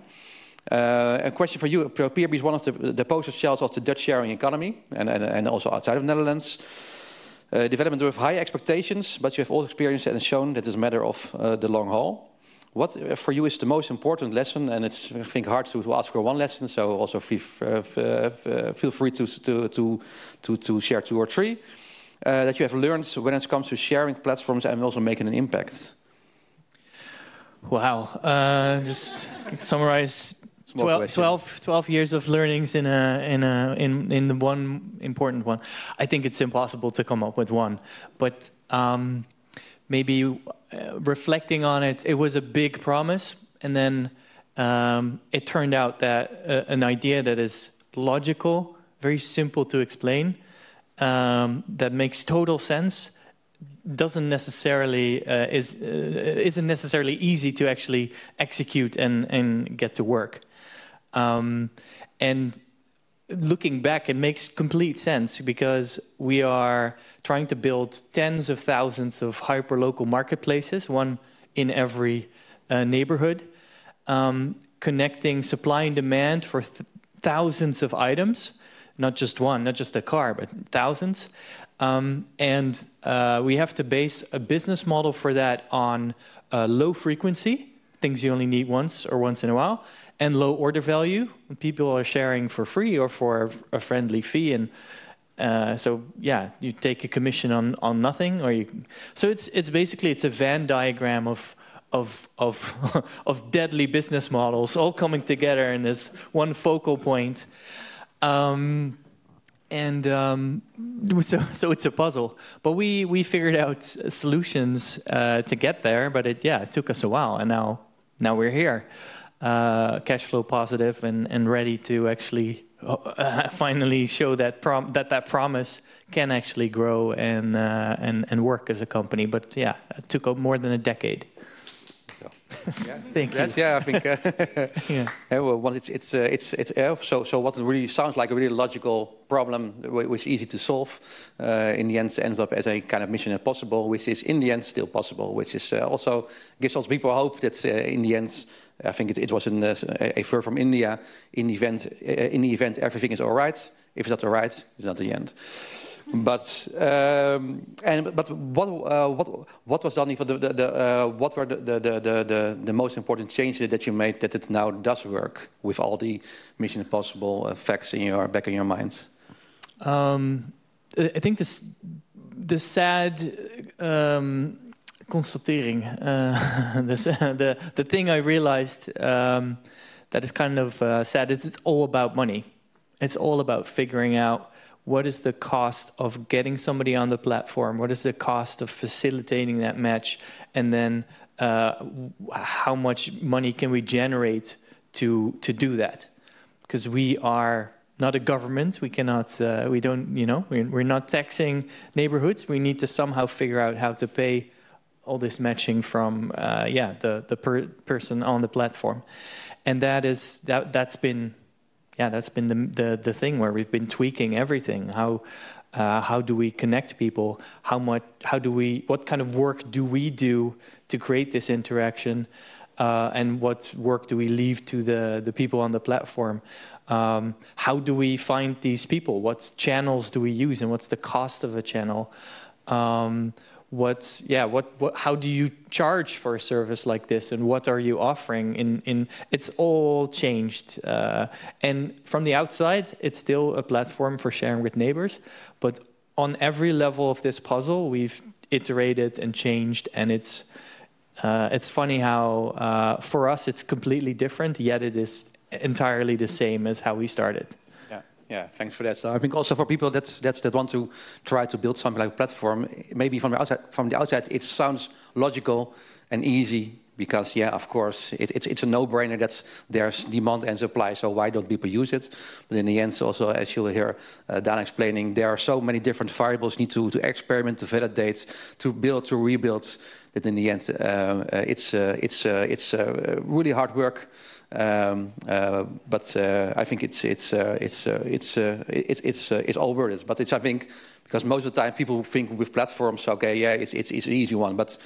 A question for you. Peerby is one of the poster childs of the Dutch sharing economy, and also outside of the Netherlands. Development with high expectations, but you have also experienced and shown that it's a matter of the long haul. What for you is the most important lesson? And it's, I think, hard to ask for one lesson. So also feel free to share 2 or 3 that you have learned when it comes to sharing platforms and also making an impact. Wow! Just summarize 12 years of learnings in the one important one. I think it's impossible to come up with one, but maybe reflecting on it, it was a big promise, and then it turned out that an idea that is logical, very simple to explain, that makes total sense, doesn't necessarily isn't necessarily easy to actually execute and get to work. And looking back, it makes complete sense because we are trying to build tens of thousands of hyperlocal marketplaces, one in every neighborhood, connecting supply and demand for thousands of items, not just one, not just a car, but thousands. And we have to base a business model for that on low frequency, things you only need once or once in a while, and low order value. People are sharing for free or for a friendly fee, and so yeah, you take a commission on nothing, or you. So it's basically a Venn diagram of deadly business models all coming together in this one focal point. So it's a puzzle, but we figured out solutions to get there. But it took us a while, and now we're here, cash flow positive and ready to actually finally show that that promise can actually grow and work as a company. But yeah, it took up more than a decade. Yeah. Thank you. Yeah, I think. Yeah. Well, so what really sounds like a really logical problem, which is easy to solve, in the end ends up as a kind of mission impossible, which is in the end still possible, which is also gives us people hope that in the end, I think it was a verb from India. In the event, everything is all right. If it's not all right, it's not the end. But what was done? What were the most important changes that you made that it now does work with all the Mission Impossible facts back in your mind? I think the sad constatering, the thing I realized that is kind of sad is it's all about money. It's all about figuring out what is the cost of getting somebody on the platform, what is the cost of facilitating that match, and then how much money can we generate to do that? Because we are not a government, we cannot, we're not taxing neighborhoods. We need to somehow figure out how to pay all this matching from the person on the platform, and that's been the thing where we've been tweaking everything. How do we connect people? What kind of work do we do to create this interaction? And what work do we leave to the people on the platform? How do we find these people? What channels do we use, and what's the cost of a channel? How do you charge for a service like this, and what are you offering? It's all changed, and from the outside, it's still a platform for sharing with neighbors. But on every level of this puzzle, we've iterated and changed, and it's funny how for us it's completely different, yet it is entirely the same as how we started. Yeah, thanks for that. So I think also for people that want to try to build something like a platform, maybe from the outside it sounds logical and easy because of course it's a no-brainer that there's demand and supply. So why don't people use it? But in the end, also as you will hear Dana explaining, there are so many different variables you need to experiment, to validate, to build, to rebuild. That in the end it's really hard work. But I think it's all worth it. But I think because most of the time people think with platforms, it's an easy one. But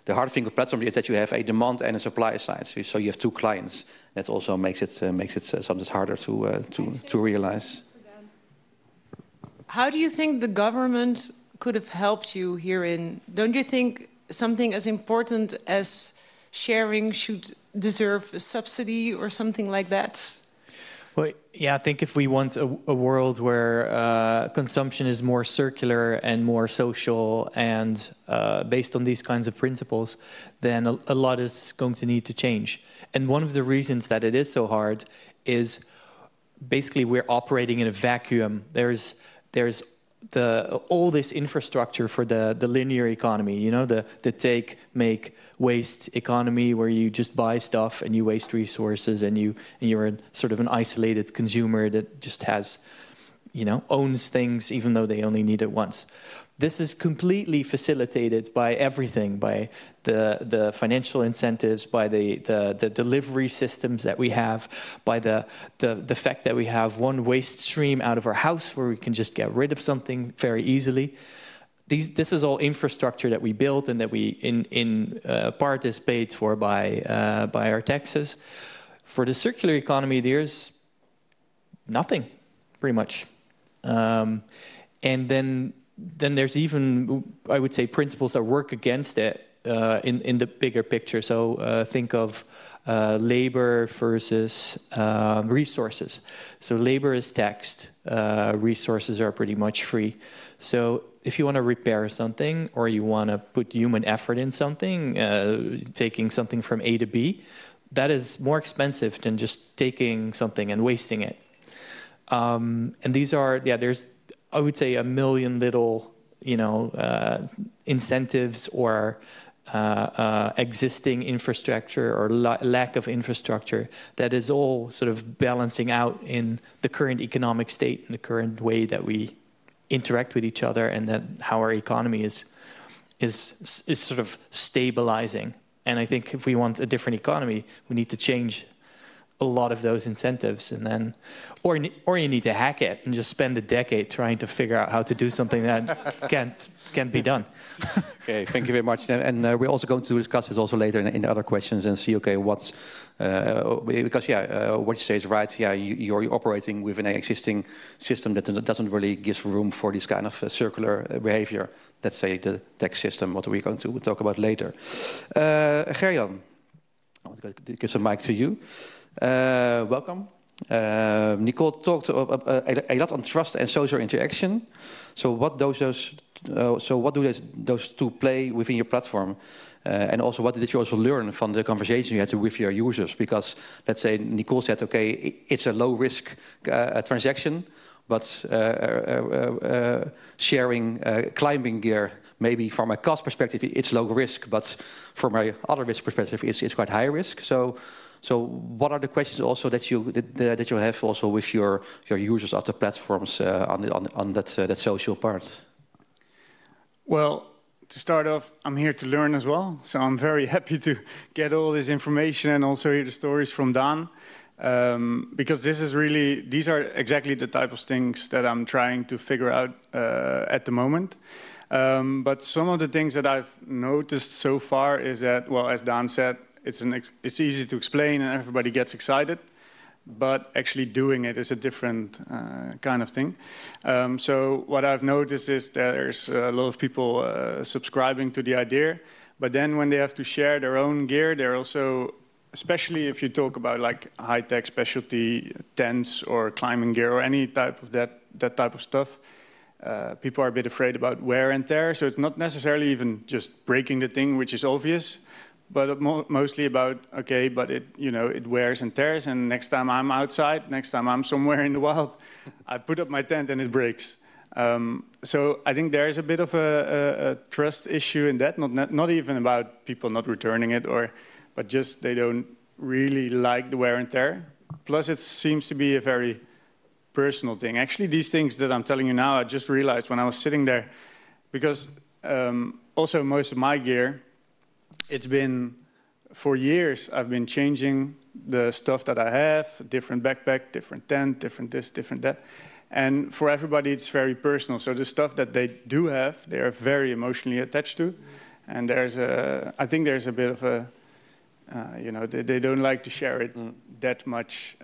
the hard thing with platform is that you have a demand and a supply side. So you have two clients. That also makes it sometimes harder to realize. How do you think the government could have helped you herein? Don't you think something as important as sharing should deserve a subsidy or something like that? Well, I think if we want a world where consumption is more circular and more social and based on these kinds of principles, then a lot is going to need to change. And one of the reasons that it is so hard is basically we're operating in a vacuum. There's all this infrastructure for the linear economy, the take, make, waste economy, where you just buy stuff and you waste resources, and you're sort of an isolated consumer that just has, owns things even though they only need it once. This is completely facilitated by everything, by the financial incentives, by the delivery systems that we have, by the fact that we have one waste stream out of our house where we can just get rid of something very easily. This is all infrastructure that we built and that we in part is paid for by our taxes. For the circular economy, there's nothing, pretty much, and then there's even, I would say, principles that work against it in the bigger picture. So think of labor versus resources. So labor is taxed, resources are pretty much free. So if you want to repair something or you want to put human effort in something, taking something from A to B, that is more expensive than just taking something and wasting it. And these are, there's, I would say, a million little, incentives or existing infrastructure or lack of infrastructure that is all sort of balancing out in the current economic state and the current way that we interact with each other, and that how our economy is sort of stabilizing. And I think if we want a different economy, we need to change a lot of those incentives, and then, or you need to hack it and just spend a decade trying to figure out how to do something that can't be done. Okay, thank you very much. And we're also going to discuss this also later in the other questions and see, what's because what you say is right. You're operating within an existing system that doesn't really give room for this kind of circular behavior. Let's say the tax system, what we're going to talk about later. Gerjan, I want to give some mic to you. Welcome. Nicole talked a lot on trust and social interaction. So what do those two play within your platform? And also, what did you also learn from the conversation you had with your users? Because let's say Nicole said, it's a low risk transaction, but sharing climbing gear, maybe from a cost perspective, it's low risk, but from a other risk perspective, it's quite high risk. So what are the questions also that you have also with your users of the platforms on that social part? Well, to start off, I'm here to learn as well. So I'm very happy to get all this information and also hear the stories from Daan. Because these are exactly the type of things that I'm trying to figure out at the moment. But some of the things that I've noticed so far is that, well, as Daan said, it's easy to explain and everybody gets excited. But actually doing it is a different kind of thing. So what I've noticed is there's a lot of people subscribing to the idea, but then when they have to share their own gear, they're also, especially if you talk about like high-tech specialty tents or climbing gear or any type of that type of stuff, people are a bit afraid about wear and tear. So it's not necessarily even just breaking the thing, which is obvious, but mostly about, okay, but it wears and tears, and next time I'm outside, next time I'm somewhere in the wild, I put up my tent and it breaks. So I think there's a bit of a trust issue in that, not even about people not returning it, but just they don't really like the wear and tear. Plus it seems to be a very personal thing. Actually, these things that I'm telling you now, I just realized when I was sitting there, because also most of my gear, it's been, for years, I've been changing the stuff that I have, different backpack, different tent, different this, different that. And for everybody, it's very personal. So the stuff that they do have, they are very emotionally attached to. And I think there's a bit of a, they don't like to share it that much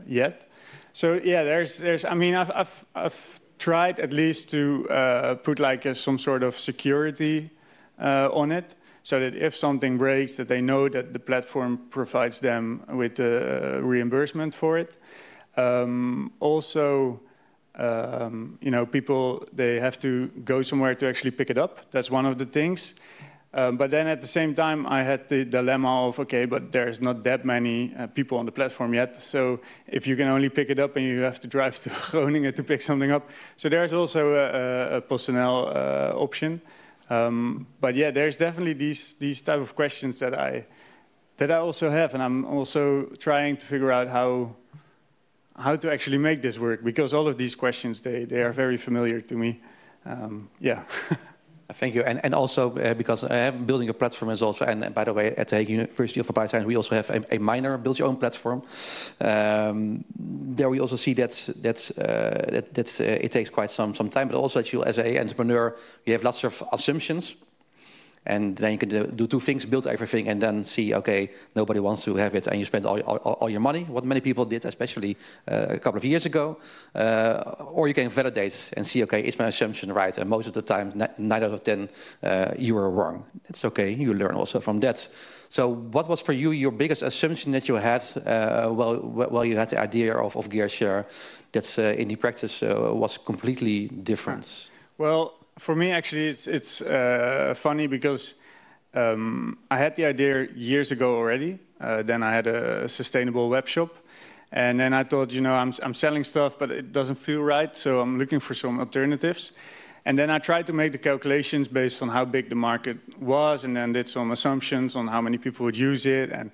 yet. So yeah, I mean, I've tried at least to put like some sort of security on it, so that if something breaks, that they know that the platform provides them with reimbursement for it. Also, people, they have to go somewhere to actually pick it up. That's one of the things. But then at the same time, I had the dilemma of, okay, but there's not that many people on the platform yet. So if you can only pick it up and you have to drive to Groningen to pick something up. So there's also a PostNL option. But yeah, there's definitely these type of questions that I also have, and I'm also trying to figure out how to actually make this work, because all of these questions they are very familiar to me. Yeah. Thank you, and also because building a platform is also, and by the way, at the Hague University of Applied Science, we also have a minor build your own platform. There we also see that it takes quite some time, but also that you, as an entrepreneur, you have lots of assumptions. And then you can do two things: build everything, and then see, okay, nobody wants to have it, and you spend all your money. What many people did, especially a couple of years ago. Or you can validate and see, okay, is my assumption right? And most of the time, 9 out of 10, you were wrong. It's okay. You learn also from that. So, what was for you your biggest assumption that you had while you had the idea of GearShare that's in the practice was completely different? Well, for me, actually, it's funny because I had the idea years ago already. Then I had a sustainable web shop. And then I thought, I'm selling stuff, but it doesn't feel right. So I'm looking for some alternatives. And then I tried to make the calculations based on how big the market was, and then did some assumptions on how many people would use it, and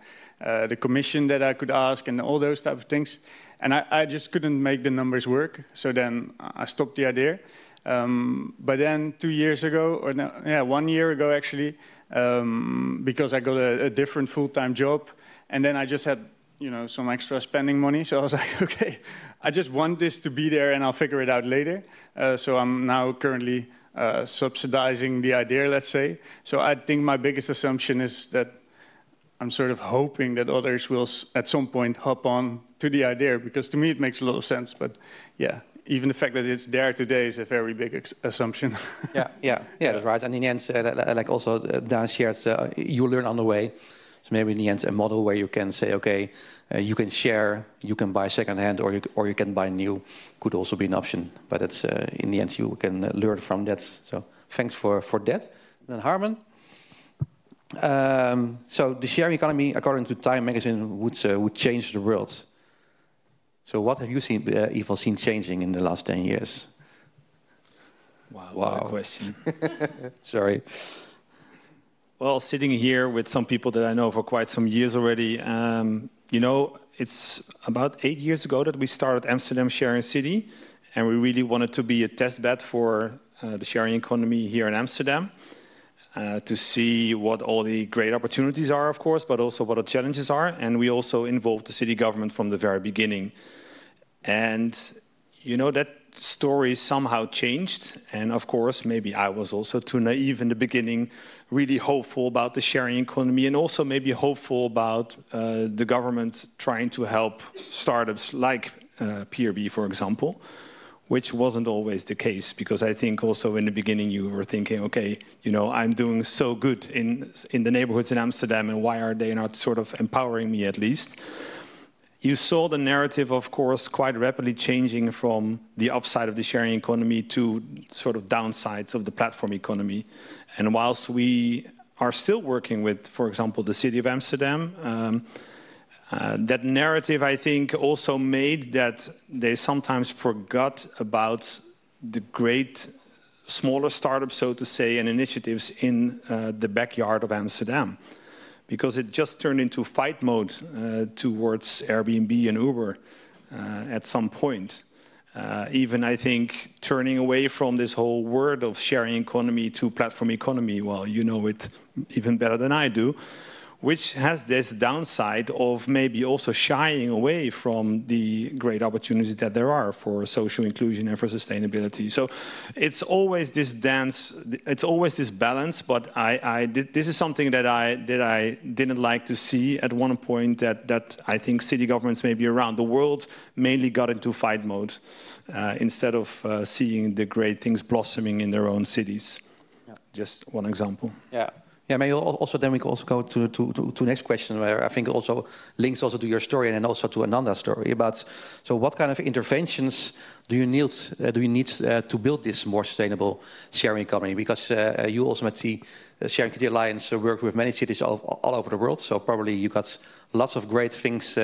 the commission that I could ask, and all those type of things. And I just couldn't make the numbers work. So then I stopped the idea. But then 2 years ago, 1 year ago actually, because I got a different full-time job, and then I just had, some extra spending money. So I was like, okay, I just want this to be there and I'll figure it out later. So I'm now currently subsidizing the idea, let's say. So I think my biggest assumption is that I'm sort of hoping that others will at some point hop on to the idea, because to me it makes a lot of sense. But yeah, even the fact that it's there today is a very big assumption. yeah, that's right. And in the end, like also Daan shared, you learn on the way. So maybe in the end, a model where you can say, okay, you can share, you can buy secondhand, or you can buy new, could also be an option. But it's in the end, you can learn from that. So thanks for that. And then Harman. So the sharing economy, according to Time magazine, would change the world. So what have you seen, Ivo, seen changing in the last 10 years? Wow. What a question. Sorry. Well, sitting here with some people that I know for quite some years already, it's about 8 years ago that we started Amsterdam Sharing City, and we really wanted to be a test bed for the sharing economy here in Amsterdam. to see what all the great opportunities are, of course, but also what the challenges are. And we also involved the city government from the very beginning. And, you know, that story somehow changed. And of course, maybe I was also too naive in the beginning, really hopeful about the sharing economy, and also maybe hopeful about the government trying to help startups like PRB, for example, which wasn't always the case, because I think also in the beginning you were thinking, okay, you know, I'm doing so good in the neighborhoods in Amsterdam, and why are they not sort of empowering me at least? You saw the narrative, of course, quite rapidly changing from the upside of the sharing economy to sort of downsides of the platform economy. And whilst we are still working with, for example, the city of Amsterdam, that narrative, I think, also made that they sometimes forgot about the great smaller startups, so to say, and initiatives in the backyard of Amsterdam. Because it just turned into fight mode towards Airbnb and Uber at some point. Even, I think, turning away from this whole word of sharing economy to platform economy. Well, you know it even better than I do. Which has this downside of maybe also shying away from the great opportunities that there are for social inclusion and for sustainability. So it's always this dance, it's always this balance, but this is something that I didn't like to see at one point, that I think city governments maybe around the world mainly got into fight mode instead of seeing the great things blossoming in their own cities. Yeah. Just one example. Yeah. Yeah, maybe also then we can also go to next question, where I think also links also to your story and then also to Ananda's story about, so what kind of interventions do you need to build this more sustainable sharing economy? Because you also met the Sharing City Alliance work with many cities all over the world, so probably you got lots of great things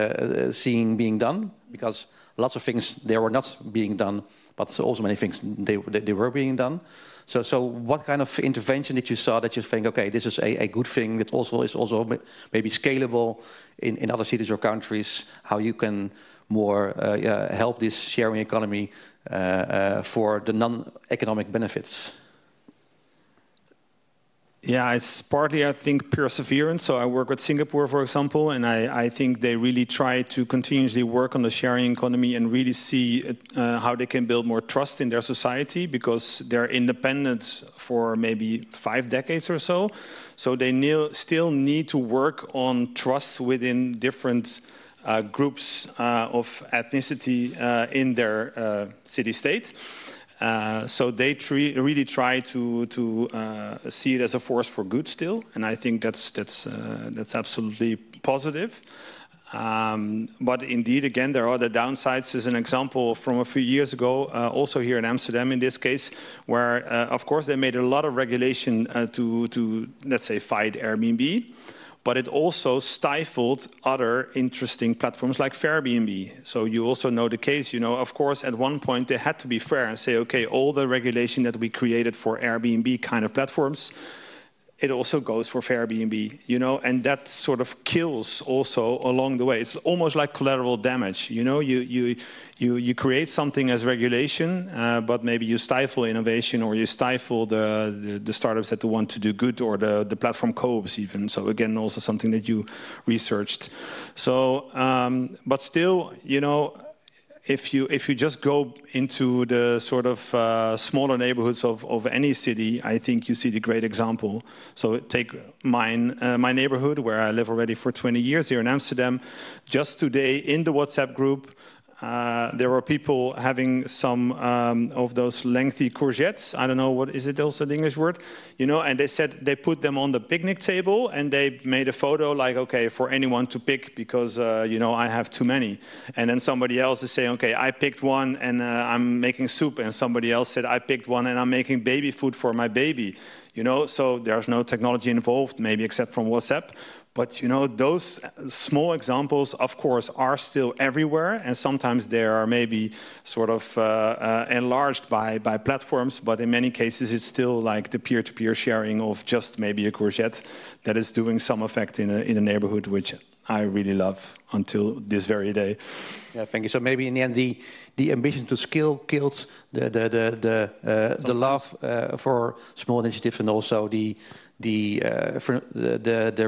being done, because lots of things they were not being done, but also many things they were being done. So what kind of intervention did you saw that you think, okay, this is a good thing that also is also maybe scalable in other cities or countries, how you can more help this sharing economy for the non-economic benefits? Yeah, it's partly, I think, perseverance. So I work with Singapore, for example, and I think they really try to continuously work on the sharing economy and really see how they can build more trust in their society, because they're independent for maybe 5 decades or so. So they still need to work on trust within different groups of ethnicity in their city-state. So they really try to see it as a force for good still, and I think that's absolutely positive. But indeed, again, there are other downsides. As an example from a few years ago, also here in Amsterdam, in this case, where of course they made a lot of regulation to let's say fight Airbnb. But it also stifled other interesting platforms like Fairbnb. So you also know the case, you know, of course, at one point they had to be fair and say, okay, all the regulation that we created for Airbnb kind of platforms, it also goes for Fairbnb, you know, and that sort of kills also along the way. It's almost like collateral damage, you know, you create something as regulation, but maybe you stifle innovation, or you stifle the startups that want to do good, or the platform co-ops even. So again, also something that you researched. So, but still, you know, if you just go into the sort of smaller neighborhoods of any city, I think you see the great example. So take my neighborhood, where I live already for 20 years here in Amsterdam. Just today in the WhatsApp group, there were people having some of those lengthy courgettes. I don't know, what is it also the English word? You know, and they said they put them on the picnic table and they made a photo like, okay, for anyone to pick because, you know, I have too many. And then somebody else is saying, okay, I picked one and I'm making soup. And somebody else said, I picked one and I'm making baby food for my baby. You know, so there's no technology involved, maybe except from WhatsApp. But, you know, those small examples, of course, are still everywhere. And sometimes they are maybe sort of enlarged by platforms. But in many cases, it's still like the peer-to-peer sharing of just maybe a courgette that is doing some effect in a neighborhood, which I really love until this very day. Yeah, thank you. So maybe in the end, the ambition to scale killed the love for small initiatives, and also the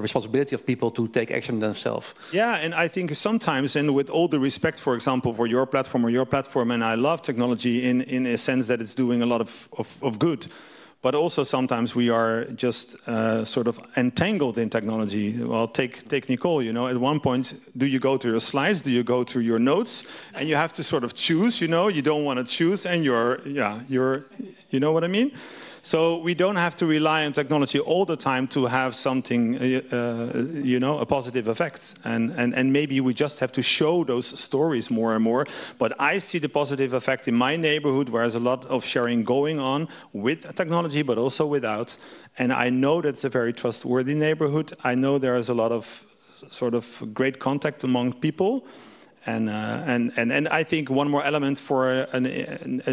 responsibility of people to take action themselves. Yeah, and I think sometimes, and with all the respect, for example, for your platform, and I love technology in a sense that it's doing a lot of good. But also sometimes we are just sort of entangled in technology. Well, take Nicole, you know, at one point, do you go to your slides? Do you go to your notes? And you have to sort of choose, you know, you don't want to choose, and you're, you know what I mean? So we don't have to rely on technology all the time to have something, you know, a positive effect. And maybe we just have to show those stories more and more. But I see the positive effect in my neighborhood, where there's a lot of sharing going on with technology, but also without. And I know that's a very trustworthy neighborhood. I know there is a lot of sort of great contact among people. And I think one more element for a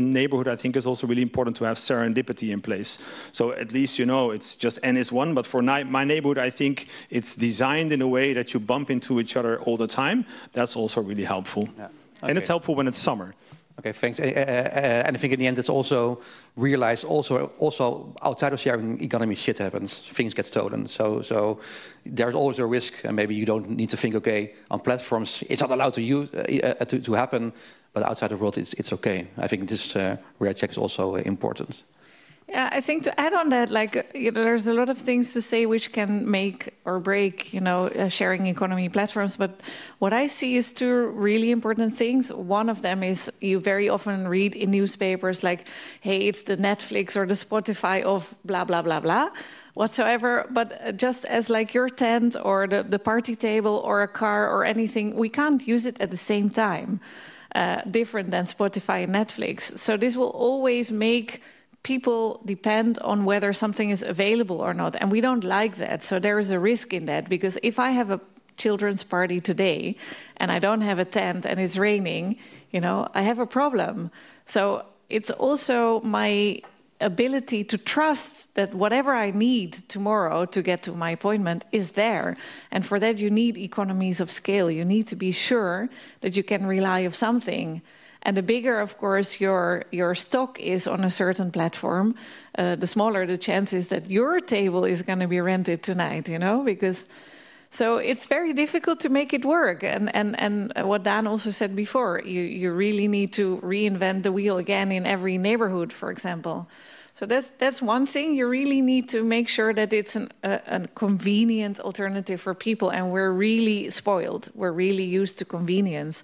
neighborhood, I think, is also really important to have serendipity in place. So at least, you know, it's just N is one, but for my neighborhood, I think it's designed in a way that you bump into each other all the time. That's also really helpful. Yeah. Okay. And it's helpful when it's summer. Okay, thanks. And I think in the end, it's also realized also outside of sharing economy, shit happens. Things get stolen. So there's always a risk, and maybe you don't need to think, okay, on platforms it's not allowed to use to happen, but outside the world it's okay. I think this rare check is also important. Yeah, I think to add on that, like, you know, there's a lot of things to say which can make or break, you know, sharing economy platforms. But what I see is two really important things. One of them is you very often read in newspapers like, hey, it's the Netflix or the Spotify of blah, blah, blah, blah, whatsoever. But just as like your tent or the party table or a car or anything, we can't use it at the same time, different than Spotify and Netflix. So this will always make people depend on whether something is available or not. And we don't like that. So there is a risk in that, because if I have a children's party today and I don't have a tent and it's raining, you know, I have a problem. So it's also my ability to trust that whatever I need tomorrow to get to my appointment is there. And for that, you need economies of scale. You need to be sure that you can rely on something. And the bigger, of course, your stock is on a certain platform, the smaller the chance is that your table is going to be rented tonight, you know, because so it's very difficult to make it work. And what Dan also said before, you really need to reinvent the wheel again in every neighborhood, for example. So that's one thing. You really need to make sure that it's a convenient alternative for people. And we're really spoiled. We're really used to convenience.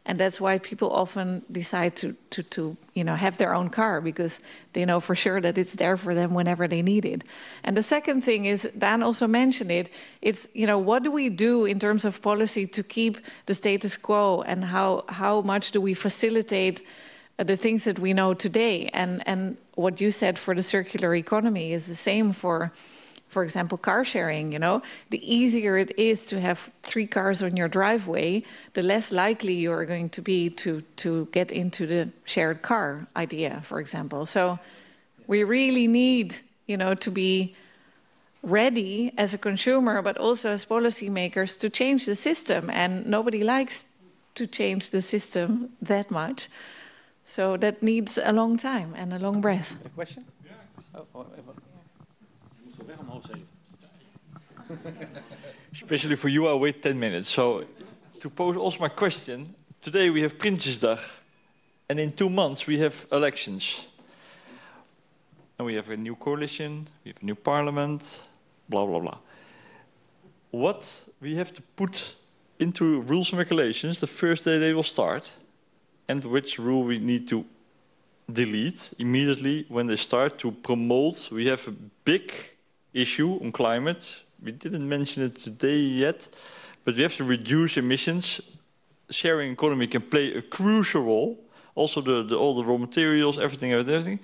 And that's why people often decide to you know, have their own car, because they know for sure that it's there for them whenever they need it. And the second thing is, Dan also mentioned it, it's, you know, what do we do in terms of policy to keep the status quo, and how much do we facilitate the things that we know today? And what you said for the circular economy is the same for example, car sharing, you know, the easier it is to have 3 cars on your driveway, the less likely you are going to be to get into the shared car idea, for example. So we really need, you know, to be ready as a consumer, but also as policymakers to change the system. And nobody likes to change the system that much. So that needs a long time and a long breath. A question? Especially for you, I'll wait 10 minutes. So, to pose also my question, today we have Prinsjesdag, and in 2 months we have elections. And we have a new coalition, we have a new parliament, blah, blah, blah. What we have to put into rules and regulations the first day they will start, and which rule we need to delete immediately when they start to promote. We have a big issue on climate. We didn't mention it today yet, but we have to reduce emissions. Sharing economy can play a crucial role. Also, all the raw materials, everything.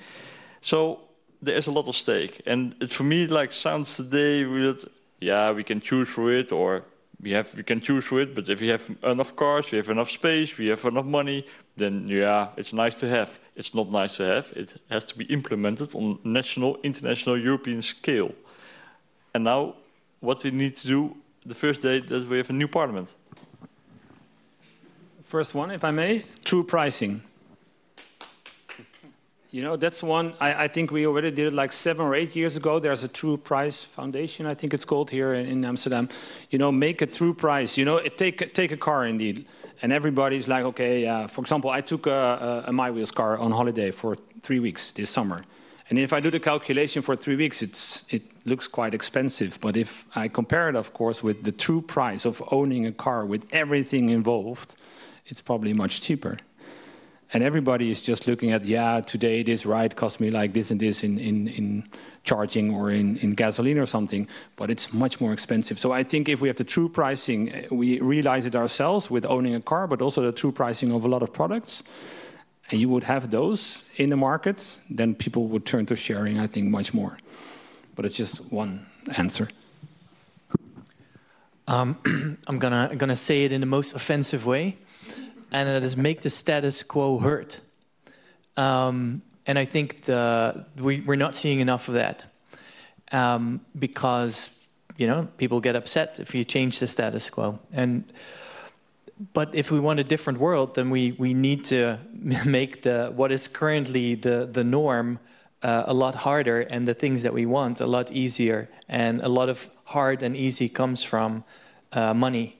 So there's a lot at stake. And for me, it like sounds today that we can choose for it, or we can choose for it. But if we have enough cars, we have enough space, we have enough money, then it's nice to have. It's not nice to have. It has to be implemented on national, international, European scale. And now, what we need to do the first day that we have a new parliament? First one, if I may, true pricing. You know, that's one, I think we already did it like 7 or 8 years ago. There's a True Price Foundation, I think it's called, here in Amsterdam. You know, make a true price. You know, take a car indeed. And everybody's like, okay, for example, I took a My Wheels car on holiday for 3 weeks this summer. And if I do the calculation for 3 weeks, it looks quite expensive. But if I compare it, of course, with the true price of owning a car with everything involved, it's probably much cheaper. And everybody is just looking at, yeah, today this ride cost me like this and this in charging or in gasoline or something, but it's much more expensive. So I think if we have the true pricing, we realize it ourselves with owning a car, but also the true pricing of a lot of products, and you would have those in the market, then people would turn to sharing, I think, much more. But it's just one answer. I'm gonna say it in the most offensive way. And that is make the status quo hurt. And I think we're not seeing enough of that. Because, you know, people get upset if you change the status quo. But if we want a different world, then we need to make what is currently the norm a lot harder, and the things that we want a lot easier. And a lot of hard and easy comes from money.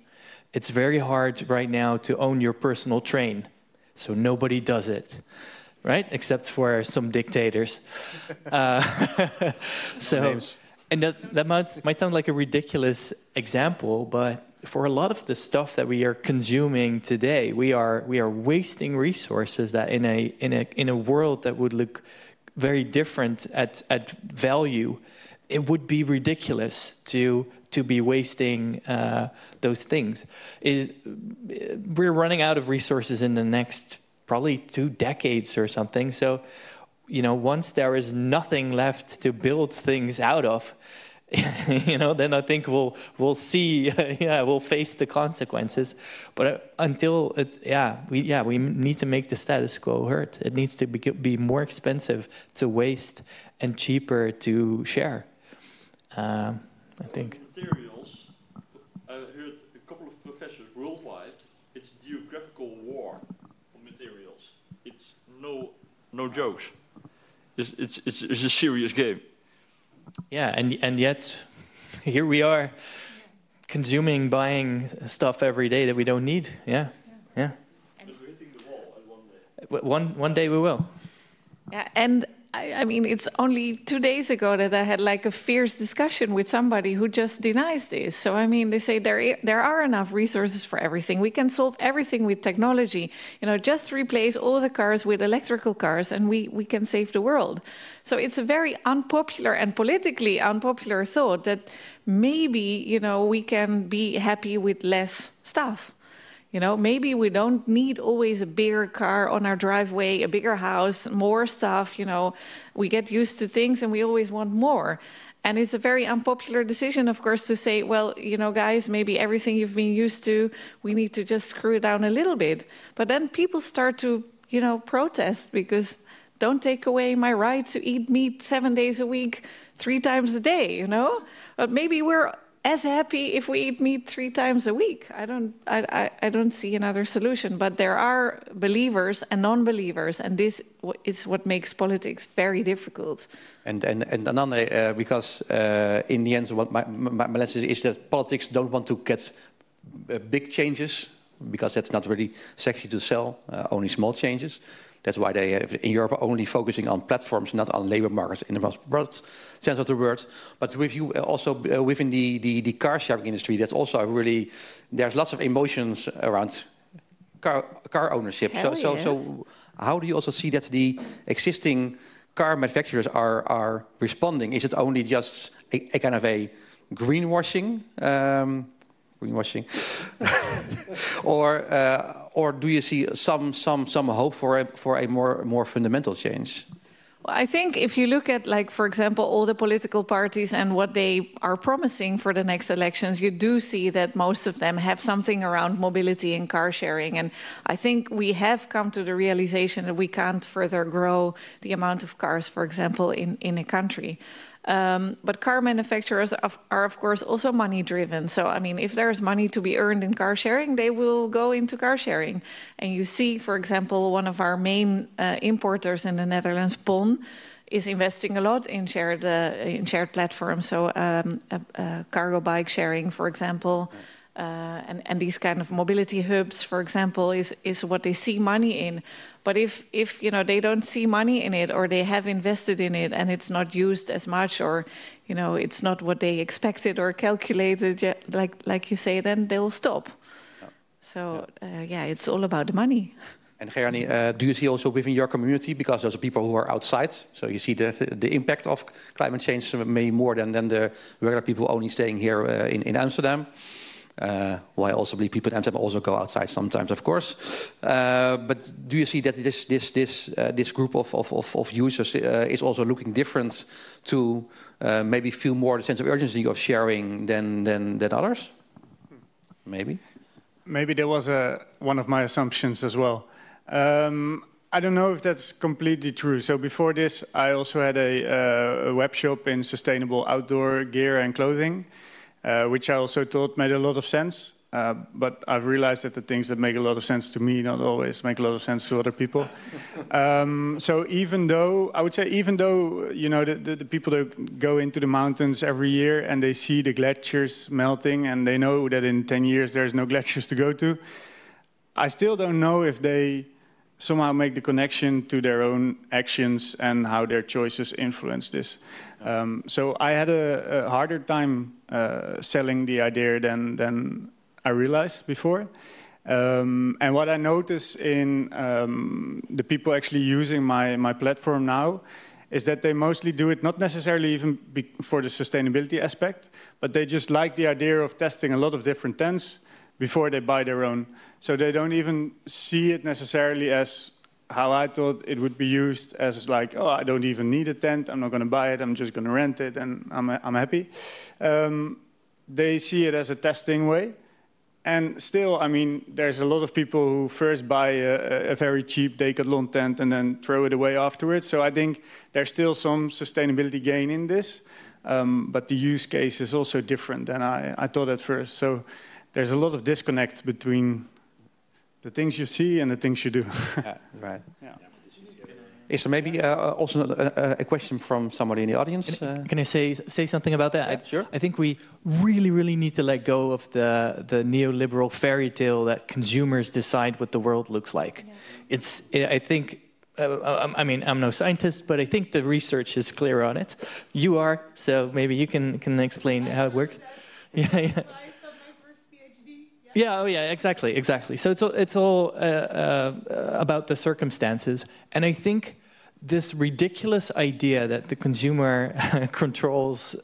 It's very hard right now to own your personal train, so nobody does it, right? Except for some dictators. And that might sound like a ridiculous example, but for a lot of the stuff that we are consuming today, we are wasting resources that in a world that would look very different at value, it would be ridiculous to be wasting those things. We're running out of resources in the next probably 2 decades or something. So, you know, once there is nothing left to build things out of, you know, then I think we'll see, we'll face the consequences. But until we need to make the status quo hurt. It needs to be more expensive to waste and cheaper to share. I think. Materials, I heard a couple of professors worldwide, it's geographical war on materials. It's no jokes. It's a serious game. Yeah, and yet here we are consuming, buying stuff every day that we don't need. Yeah. But we're hitting the wall at one day. One day we will. Yeah, and I mean, it's only 2 days ago that I had like a fierce discussion with somebody who just denies this. So, I mean, they say there are enough resources for everything. We can solve everything with technology. You know, just replace all the cars with electrical cars and we can save the world. So it's a very unpopular and politically unpopular thought that maybe, you know, we can be happy with less stuff. You know, maybe we don't need always a bigger car on our driveway, a bigger house, more stuff. You know, we get used to things and we always want more. And it's a very unpopular decision, of course, to say, well, you know, guys, maybe everything you've been used to, we need to just screw it down a little bit. But then people start to, you know, protest because don't take away my right to eat meat 7 days a week, 3 times a day, you know? But maybe we're as happy if we eat meat 3 times a week. I don't see another solution. But there are believers and non-believers, and this is what makes politics very difficult. And Ananda, because in the end, what my message is that politics don't want to get big changes, because that's not really sexy to sell, only small changes. That's why they have, in Europe, only focusing on platforms, not on labor markets in the most broad sense of the word. But with you also within the car sharing industry, that's also really, there's lots of emotions around car ownership. So how do you also see that the existing car manufacturers are responding? Is it only just a kind of a greenwashing? Or do you see some hope for a more fundamental change? Well, I think if you look at, like, for example, all the political parties and what they are promising for the next elections, you do see that most of them have something around mobility and car sharing. And I think we have come to the realization that we can't further grow the amount of cars, for example, in a country. But car manufacturers are, of course, also money-driven. So, I mean, if there's money to be earned in car sharing, they will go into car sharing. And you see, for example, one of our main importers in the Netherlands, PON, is investing a lot in shared platforms. So, cargo bike sharing, for example, and these kind of mobility hubs, for example, is what they see money in. But if they don't see money in it, or they have invested in it and it's not used as much, or it's not what they expected or calculated, like you say, then they'll stop. Yeah. So it's all about the money. And Gernie, do you see also within your community, because those are people who are outside, so you see the impact of climate change maybe more than the regular people only staying here in Amsterdam? Well, I also believe people in Amsterdam also go outside sometimes, of course. But do you see that this group of users is also looking different to maybe feel more the sense of urgency of sharing than others? Maybe. Maybe there was one of my assumptions as well. I don't know if that's completely true. So before this, I also had a web shop in sustainable outdoor gear and clothing, which I also thought made a lot of sense. But I've realized that the things that make a lot of sense to me not always make a lot of sense to other people. So even though the people that go into the mountains every year and they see the glaciers melting and they know that in 10 years there's no glaciers to go to, I still don't know if they somehow make the connection to their own actions and how their choices influence this. So I had a harder time selling the idea than I realized before. And what I notice in the people actually using my platform now is that they mostly do it not necessarily even for the sustainability aspect, but they just like the idea of testing a lot of different tents before they buy their own. So they don't even see it necessarily as how I thought it would be used, as like, oh, I don't even need a tent, I'm not going to buy it, I'm just going to rent it, and I'm happy. They see it as a testing way. And still, I mean, there's a lot of people who first buy a very cheap Decathlon tent and then throw it away afterwards. So I think there's still some sustainability gain in this. But the use case is also different than I thought at first. So there's a lot of disconnect between the things you see and the things you do. Yeah, right. Yeah. Is there maybe also a question from somebody in the audience? Can I say something about that? Yeah, sure. I think we really need to let go of the neoliberal fairy tale that consumers decide what the world looks like. Yeah. I think, I mean, I'm no scientist, but I think the research is clear on it. You are, so maybe you can explain how it works. Yeah. Yeah, oh yeah, exactly. So it's all about the circumstances, and I think this ridiculous idea that the consumer controls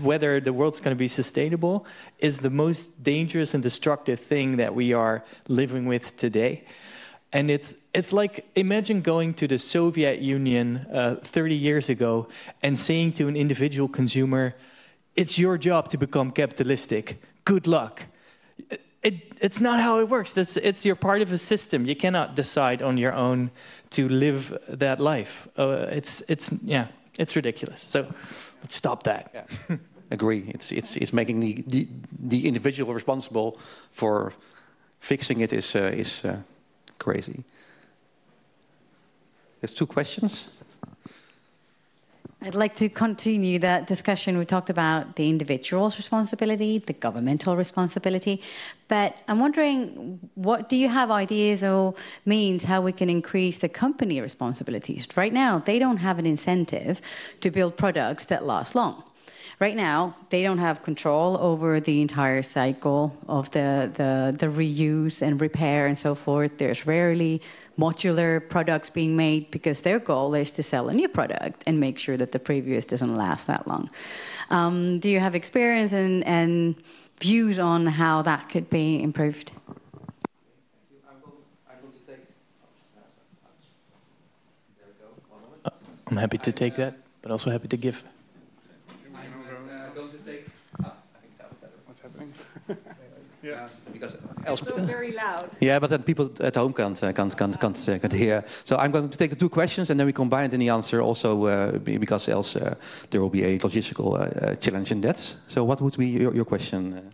whether the world's going to be sustainable is the most dangerous and destructive thing that we are living with today. And it's like, imagine going to the Soviet Union 30 years ago and saying to an individual consumer, "It's your job to become capitalistic. Good luck." It's not how it works. You're part of a system. You cannot decide on your own to live that life. It's ridiculous. So let's stop that. Yeah. Agree. It's making the individual responsible for fixing it is crazy. There's 2 questions. I'd like to continue that discussion. We talked about the individual's responsibility, the governmental responsibility, but I'm wondering, what do you have ideas or means how we can increase the company responsibilities? Right now, they don't have an incentive to build products that last long. Right now, they don't have control over the entire cycle of the reuse and repair and so forth. There's rarely modular products being made because their goal is to sell a new product and make sure that the previous doesn't last that long. Do you have experience and views on how that could be improved? I'm happy to take that, but also happy to give. What's happening? Yeah. Because else, So very loud. yeah, but then people at home can't hear. So I'm going to take the two questions and then we combine it in the answer also because else there will be a logistical challenge in that. So what would be your question?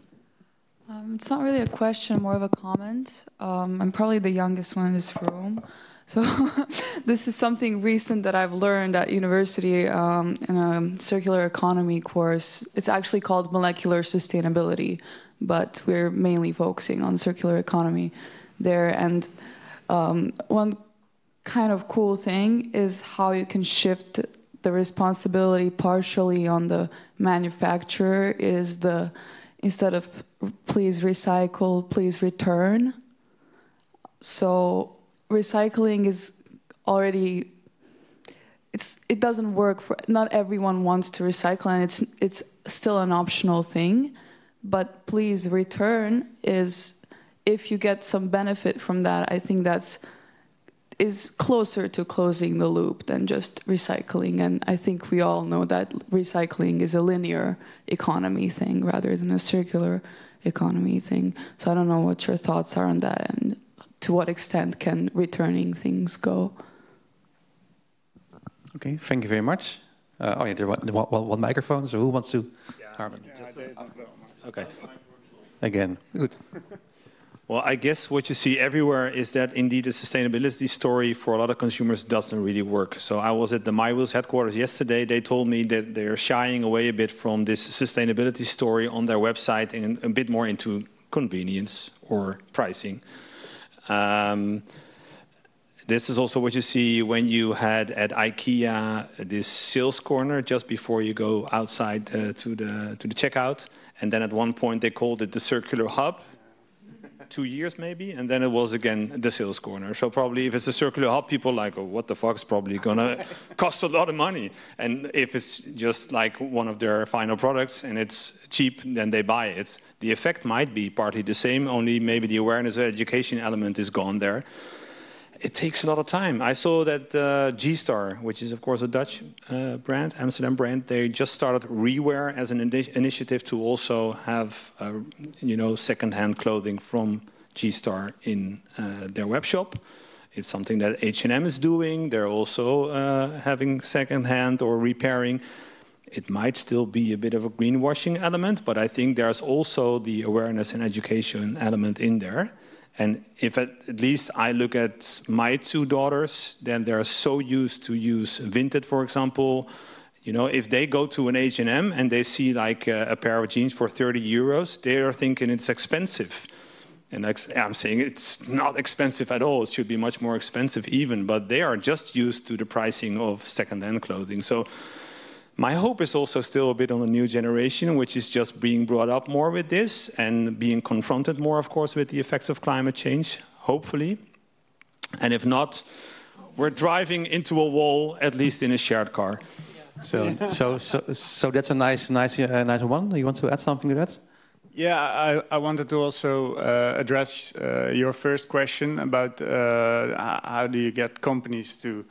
It's not really a question, more of a comment. I'm probably the youngest one in this room. So this is something recent that I've learned at university in a circular economy course. It's actually called molecular sustainability, but we're mainly focusing on circular economy there. And one kind of cool thing is how you can shift the responsibility partially on the manufacturer is instead of please recycle, please return. So recycling is already, it doesn't work for, not everyone wants to recycle and it's still an optional thing, but please return is, if you get some benefit from that, I think is closer to closing the loop than just recycling. And I think we all know that recycling is a linear economy thing rather than a circular economy thing. So I don't know what your thoughts are on that and to what extent can returning things go? Okay, thank you very much. Oh yeah, there one microphone, so who wants to? Harmen. Okay. Again, good. Well, I guess what you see everywhere is that indeed the sustainability story for a lot of consumers doesn't really work. So I was at the MyWheels headquarters yesterday. They told me that they're shying away a bit from this sustainability story on their website and a bit more into convenience or pricing. This is also what you see when you had at IKEA this sales corner just before you go outside to the checkout. And then at one point they called it the circular hub. 2 years maybe, and then it was again the sales corner. So probably if it's a circular hub, people are like, oh, what the fuck, is probably gonna cost a lot of money. And if it's just like one of their final products and it's cheap, then they buy it. The effect might be partly the same, only maybe the awareness or education element is gone there. It takes a lot of time. I saw that G-Star, which is of course a Dutch brand, Amsterdam brand, they just started ReWear as an initiative to also have, second-hand clothing from G-Star in their web shop. It's something that H&M is doing. They're also having second-hand or repairing. It might still be a bit of a greenwashing element, but I think there's also the awareness and education element in there. And if at least I look at my two daughters, then they're so used to use Vinted, for example. You know, if they go to an H&M and they see like a pair of jeans for 30 euros, they are thinking it's expensive. And I'm saying it's not expensive at all. It should be much more expensive even. But they are just used to the pricing of second-hand clothing. So my hope is also still a bit on the new generation, which is just being brought up more with this and being confronted more, of course, with the effects of climate change, hopefully. And if not, we're driving into a wall, at least in a shared car. So that's a nice one. You want to add something to that? Yeah, I wanted to also address your first question about how do you get companies to,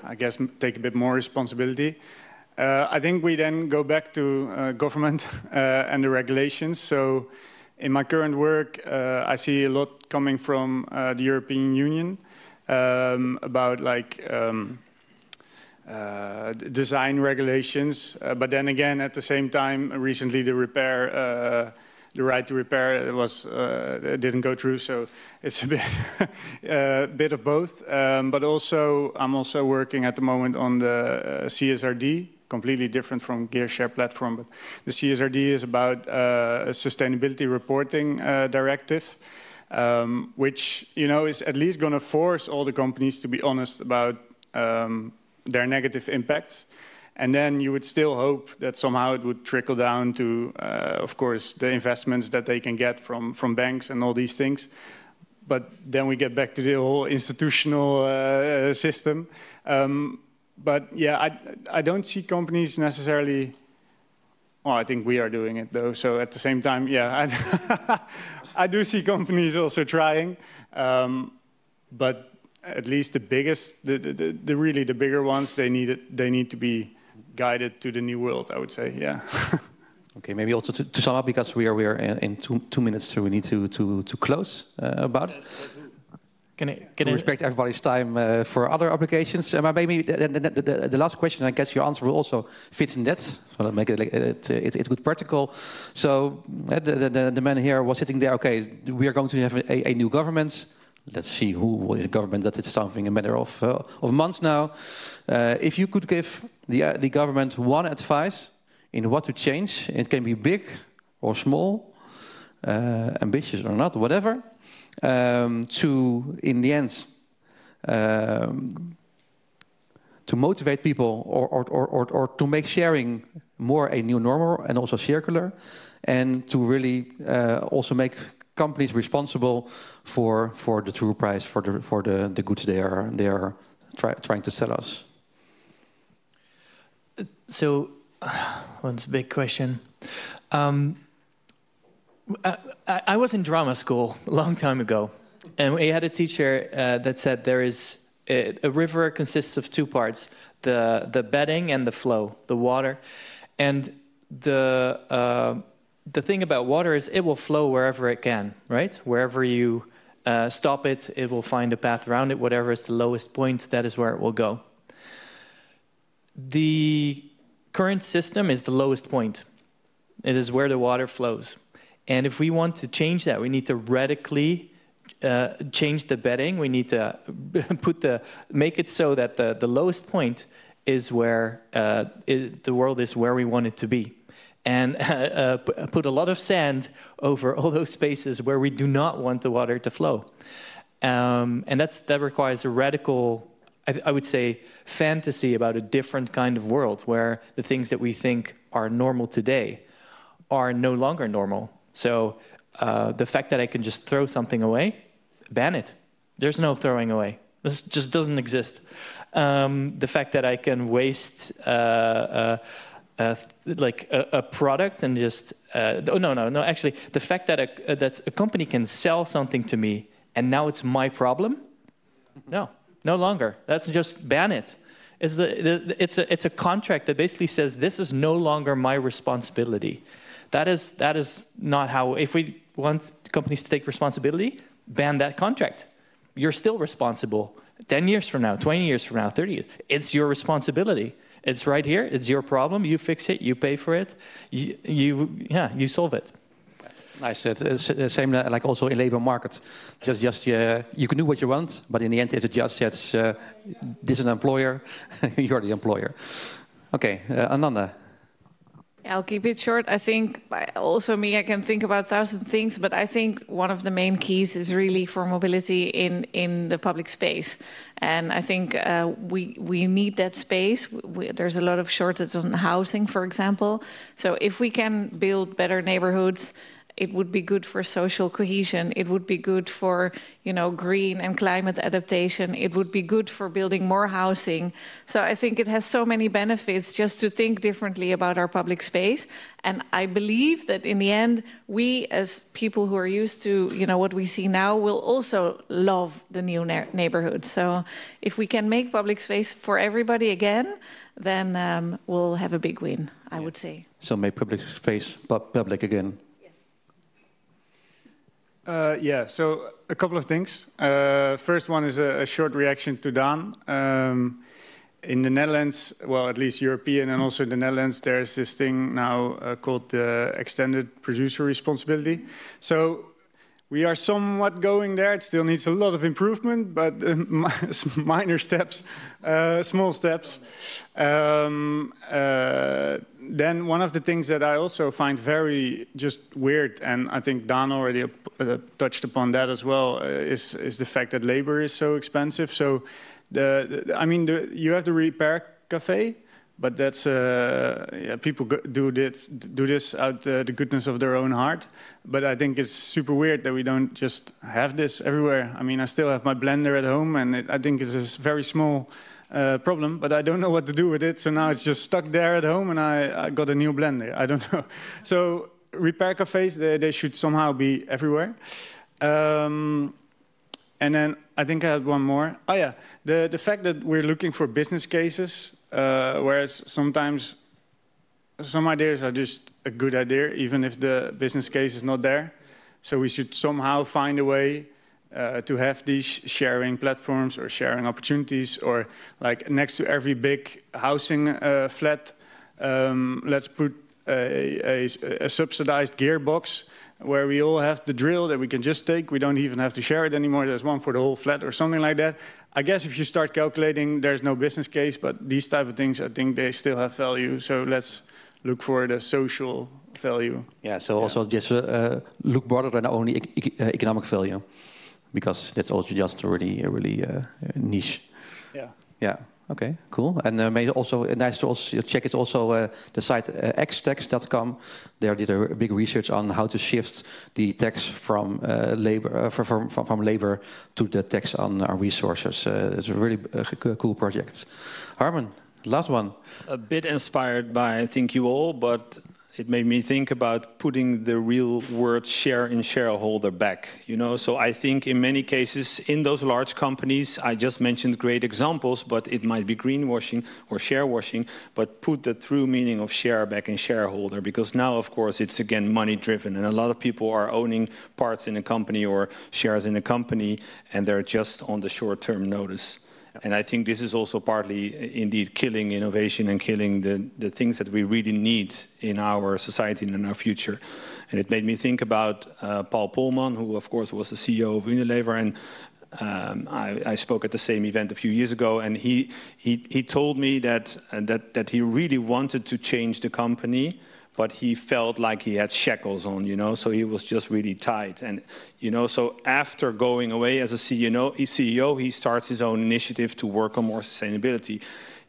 I guess, take a bit more responsibility. I think we then go back to government and the regulations. So in my current work, I see a lot coming from the European Union about like design regulations. But then again, at the same time, recently the right to repair didn't go through. So it's a bit of both. But also, I'm also working at the moment on the CSRD. Completely different from GearShare platform, but the CSRD is about a sustainability reporting directive, which is at least going to force all the companies to be honest about their negative impacts. And then you would still hope that somehow it would trickle down to, of course, the investments that they can get from banks and all these things. But then we get back to the whole institutional system. But yeah, I don't see companies necessarily. Well, I think we are doing it though. So at the same time, yeah, I do see companies also trying. But at least the biggest, the really the bigger ones, they need to be guided to the new world. I would say, yeah. Okay, maybe also to sum up, because we are in 2 minutes, so we need to close about it. To respect everybody's time for other applications. But maybe the last question, I guess your answer will also fit in that. So that make it good practical. So the man here was sitting there. Okay, we are going to have a new government. Let's see who will be the government. That it's something a matter of months now. If you could give the government one advice in what to change, it can be big or small, ambitious or not, whatever. To, in the end, to motivate people or to make sharing more a new normal and also circular, and to really also make companies responsible for the true price for the goods they are trying to sell us. So, one's a big question. I was in drama school a long time ago, and we had a teacher that said there is a river consists of two parts: the bedding and the flow, the water. And the thing about water is it will flow wherever it can, right? Wherever you stop it, it will find a path around it. Whatever is the lowest point, that is where it will go. The current system is the lowest point. It is where the water flows. And if we want to change that, we need to radically change the bedding. We need to make it so that the lowest point is where the world is where we want it to be. And put a lot of sand over all those spaces where we do not want the water to flow. And that requires a radical, I would say, fantasy about a different kind of world where the things that we think are normal today are no longer normal. So the fact that I can just throw something away, ban it. There's no throwing away. This just doesn't exist. The fact that I can waste like a product and just no. Actually, the fact that a company can sell something to me and now it's my problem, no longer. That's just ban it. It's a contract that basically says this is no longer my responsibility. That is not how. If we want companies to take responsibility, ban that contract. You're still responsible. 10 years from now, 20 years from now, 30 years. It's your responsibility. It's right here. It's your problem. You fix it. You pay for it. You solve it. Nice. Same like also in labor market. Just you can do what you want, but in the end, if it just says this is an employer, you're the employer. Okay, Ananda. I'll keep it short. I think also I can think about 1,000 things, but I think one of the main keys is really for mobility in the public space. And I think we need that space. There's a lot of shortage on housing, for example. So if we can build better neighborhoods, it would be good for social cohesion. It would be good for, green and climate adaptation. It would be good for building more housing. So I think it has so many benefits just to think differently about our public space. And I believe that in the end, we as people who are used to, what we see now, will also love the new neighborhood. So if we can make public space for everybody again, then we'll have a big win, I would say. So make public space public again. So a couple of things. First one is a short reaction to Daan. In the Netherlands, well, at least European and also in the Netherlands, there's this thing now called the extended producer responsibility. So we are somewhat going there. It still needs a lot of improvement, but minor steps, small steps. Then one of the things that I also find very just weird, and I think Daan already touched upon that as well, is the fact that labor is so expensive. So, you have the repair cafe, but that's people do this out the goodness of their own heart. But I think it's super weird that we don't just have this everywhere. I mean, I still have my blender at home, and I think it's a very small problem, but I don't know what to do with it. So now it's just stuck there at home, and I got a new blender. I don't know. So repair cafes, they should somehow be everywhere. And then I think I had one more. Oh yeah, the fact that we're looking for business cases, whereas sometimes some ideas are just a good idea, even if the business case is not there. So we should somehow find a way to have these sharing platforms or sharing opportunities, or like next to every big housing flat, let's put a subsidized gearbox where we all have the drill that we can just take. We don't even have to share it anymore. There's one for the whole flat or something like that. I guess if you start calculating, there's no business case, but these type of things, I think they still have value. So let's look for the social value. Yeah, so also just look broader than only economic value, because that's also just really niche. Yeah. Yeah. Okay. Cool. And maybe also nice to also check is also the site xtax.com. They did a big research on how to shift the tax from labor from labor to the tax on our resources. It's a really cool project. Harman, last one. A bit inspired by, I think, you all, but it made me think about putting the real word share in shareholder back, you know. So I think in many cases in those large companies, I just mentioned great examples, but it might be greenwashing or share washing, but put the true meaning of share back in shareholder, because now, of course, it's again money driven, and a lot of people are owning parts in a company or shares in a company, and they're just on the short-term notice. And I think this is also partly indeed killing innovation and killing the things that we really need in our society and in our future. And it made me think about Paul Polman, who of course was the CEO of Unilever, and I spoke at the same event a few years ago, and he told me that he really wanted to change the company, but he felt like he had shackles on, you know, so he was just really tight. And, you know, so after going away as a CEO, he starts his own initiative to work on more sustainability.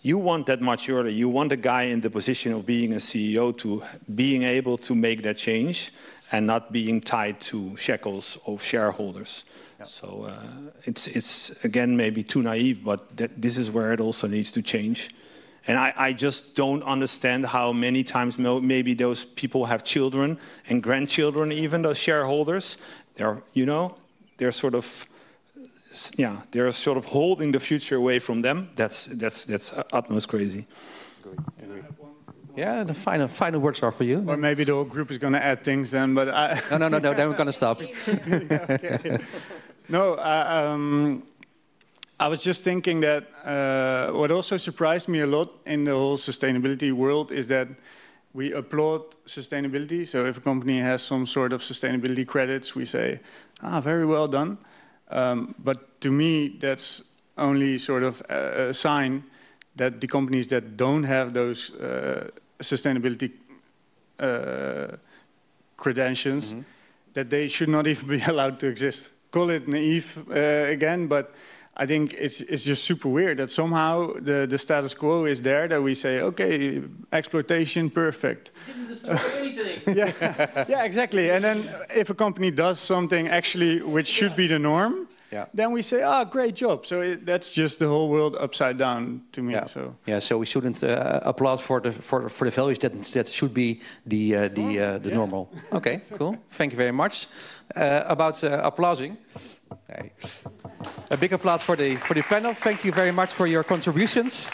You want that much earlier. You want a guy in the position of being a CEO to being able to make that change and not being tied to shackles of shareholders. Yeah. So it's, again, maybe too naive, but this is where it also needs to change. And I just don't understand how many times maybe those people have children and grandchildren, even those shareholders. They're, you know, they're sort of holding the future away from them. That's utmost crazy. Yeah, the final words are for you. Or maybe the whole group is going to add things then, but No, then we're going to stop. Okay. No, I was just thinking that what also surprised me a lot in the whole sustainability world is that we applaud sustainability. So if a company has some sort of sustainability credits, we say, very well done. But to me, that's only sort of a sign that the companies that don't have those sustainability credentials, that they should not even be allowed to exist. Call it naive again, but I think it's just super weird that somehow the status quo is there, that we say, okay, exploitation, perfect. Didn't destroy anything. Yeah, exactly. And then if a company does something actually which should be the norm, then we say, great job. So that's just the whole world upside down to me. Yeah. So we shouldn't applaud for the values that should be the normal. Okay, cool. Thank you very much. About applauding. Okay. A big applause for the panel. Thank you very much for your contributions.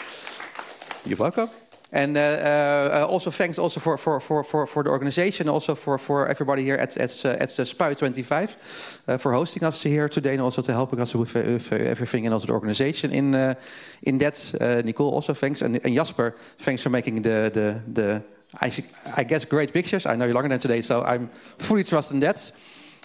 You're welcome. And also thanks also for the organization, also for everybody here at Spuit 25 for hosting us here today, and also to helping us with everything, and also the organization in that. Nicole, also thanks, and Jasper, thanks for making the I guess great pictures. I know you're longer than today, so I'm fully trusting that.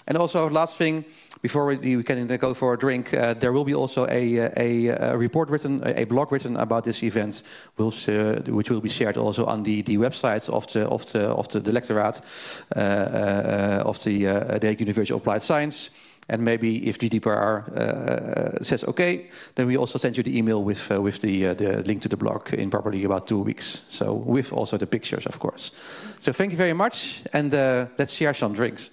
And also, last thing, before we can go for a drink, there will be also a report written, a blog written about this event, which will be shared also on the websites of the Lectoraat of the Hague University of Applied Science. And maybe if GDPR says okay, then we also send you the email with the link to the blog in probably about 2 weeks. So with also the pictures, of course. So thank you very much, and let's share some drinks.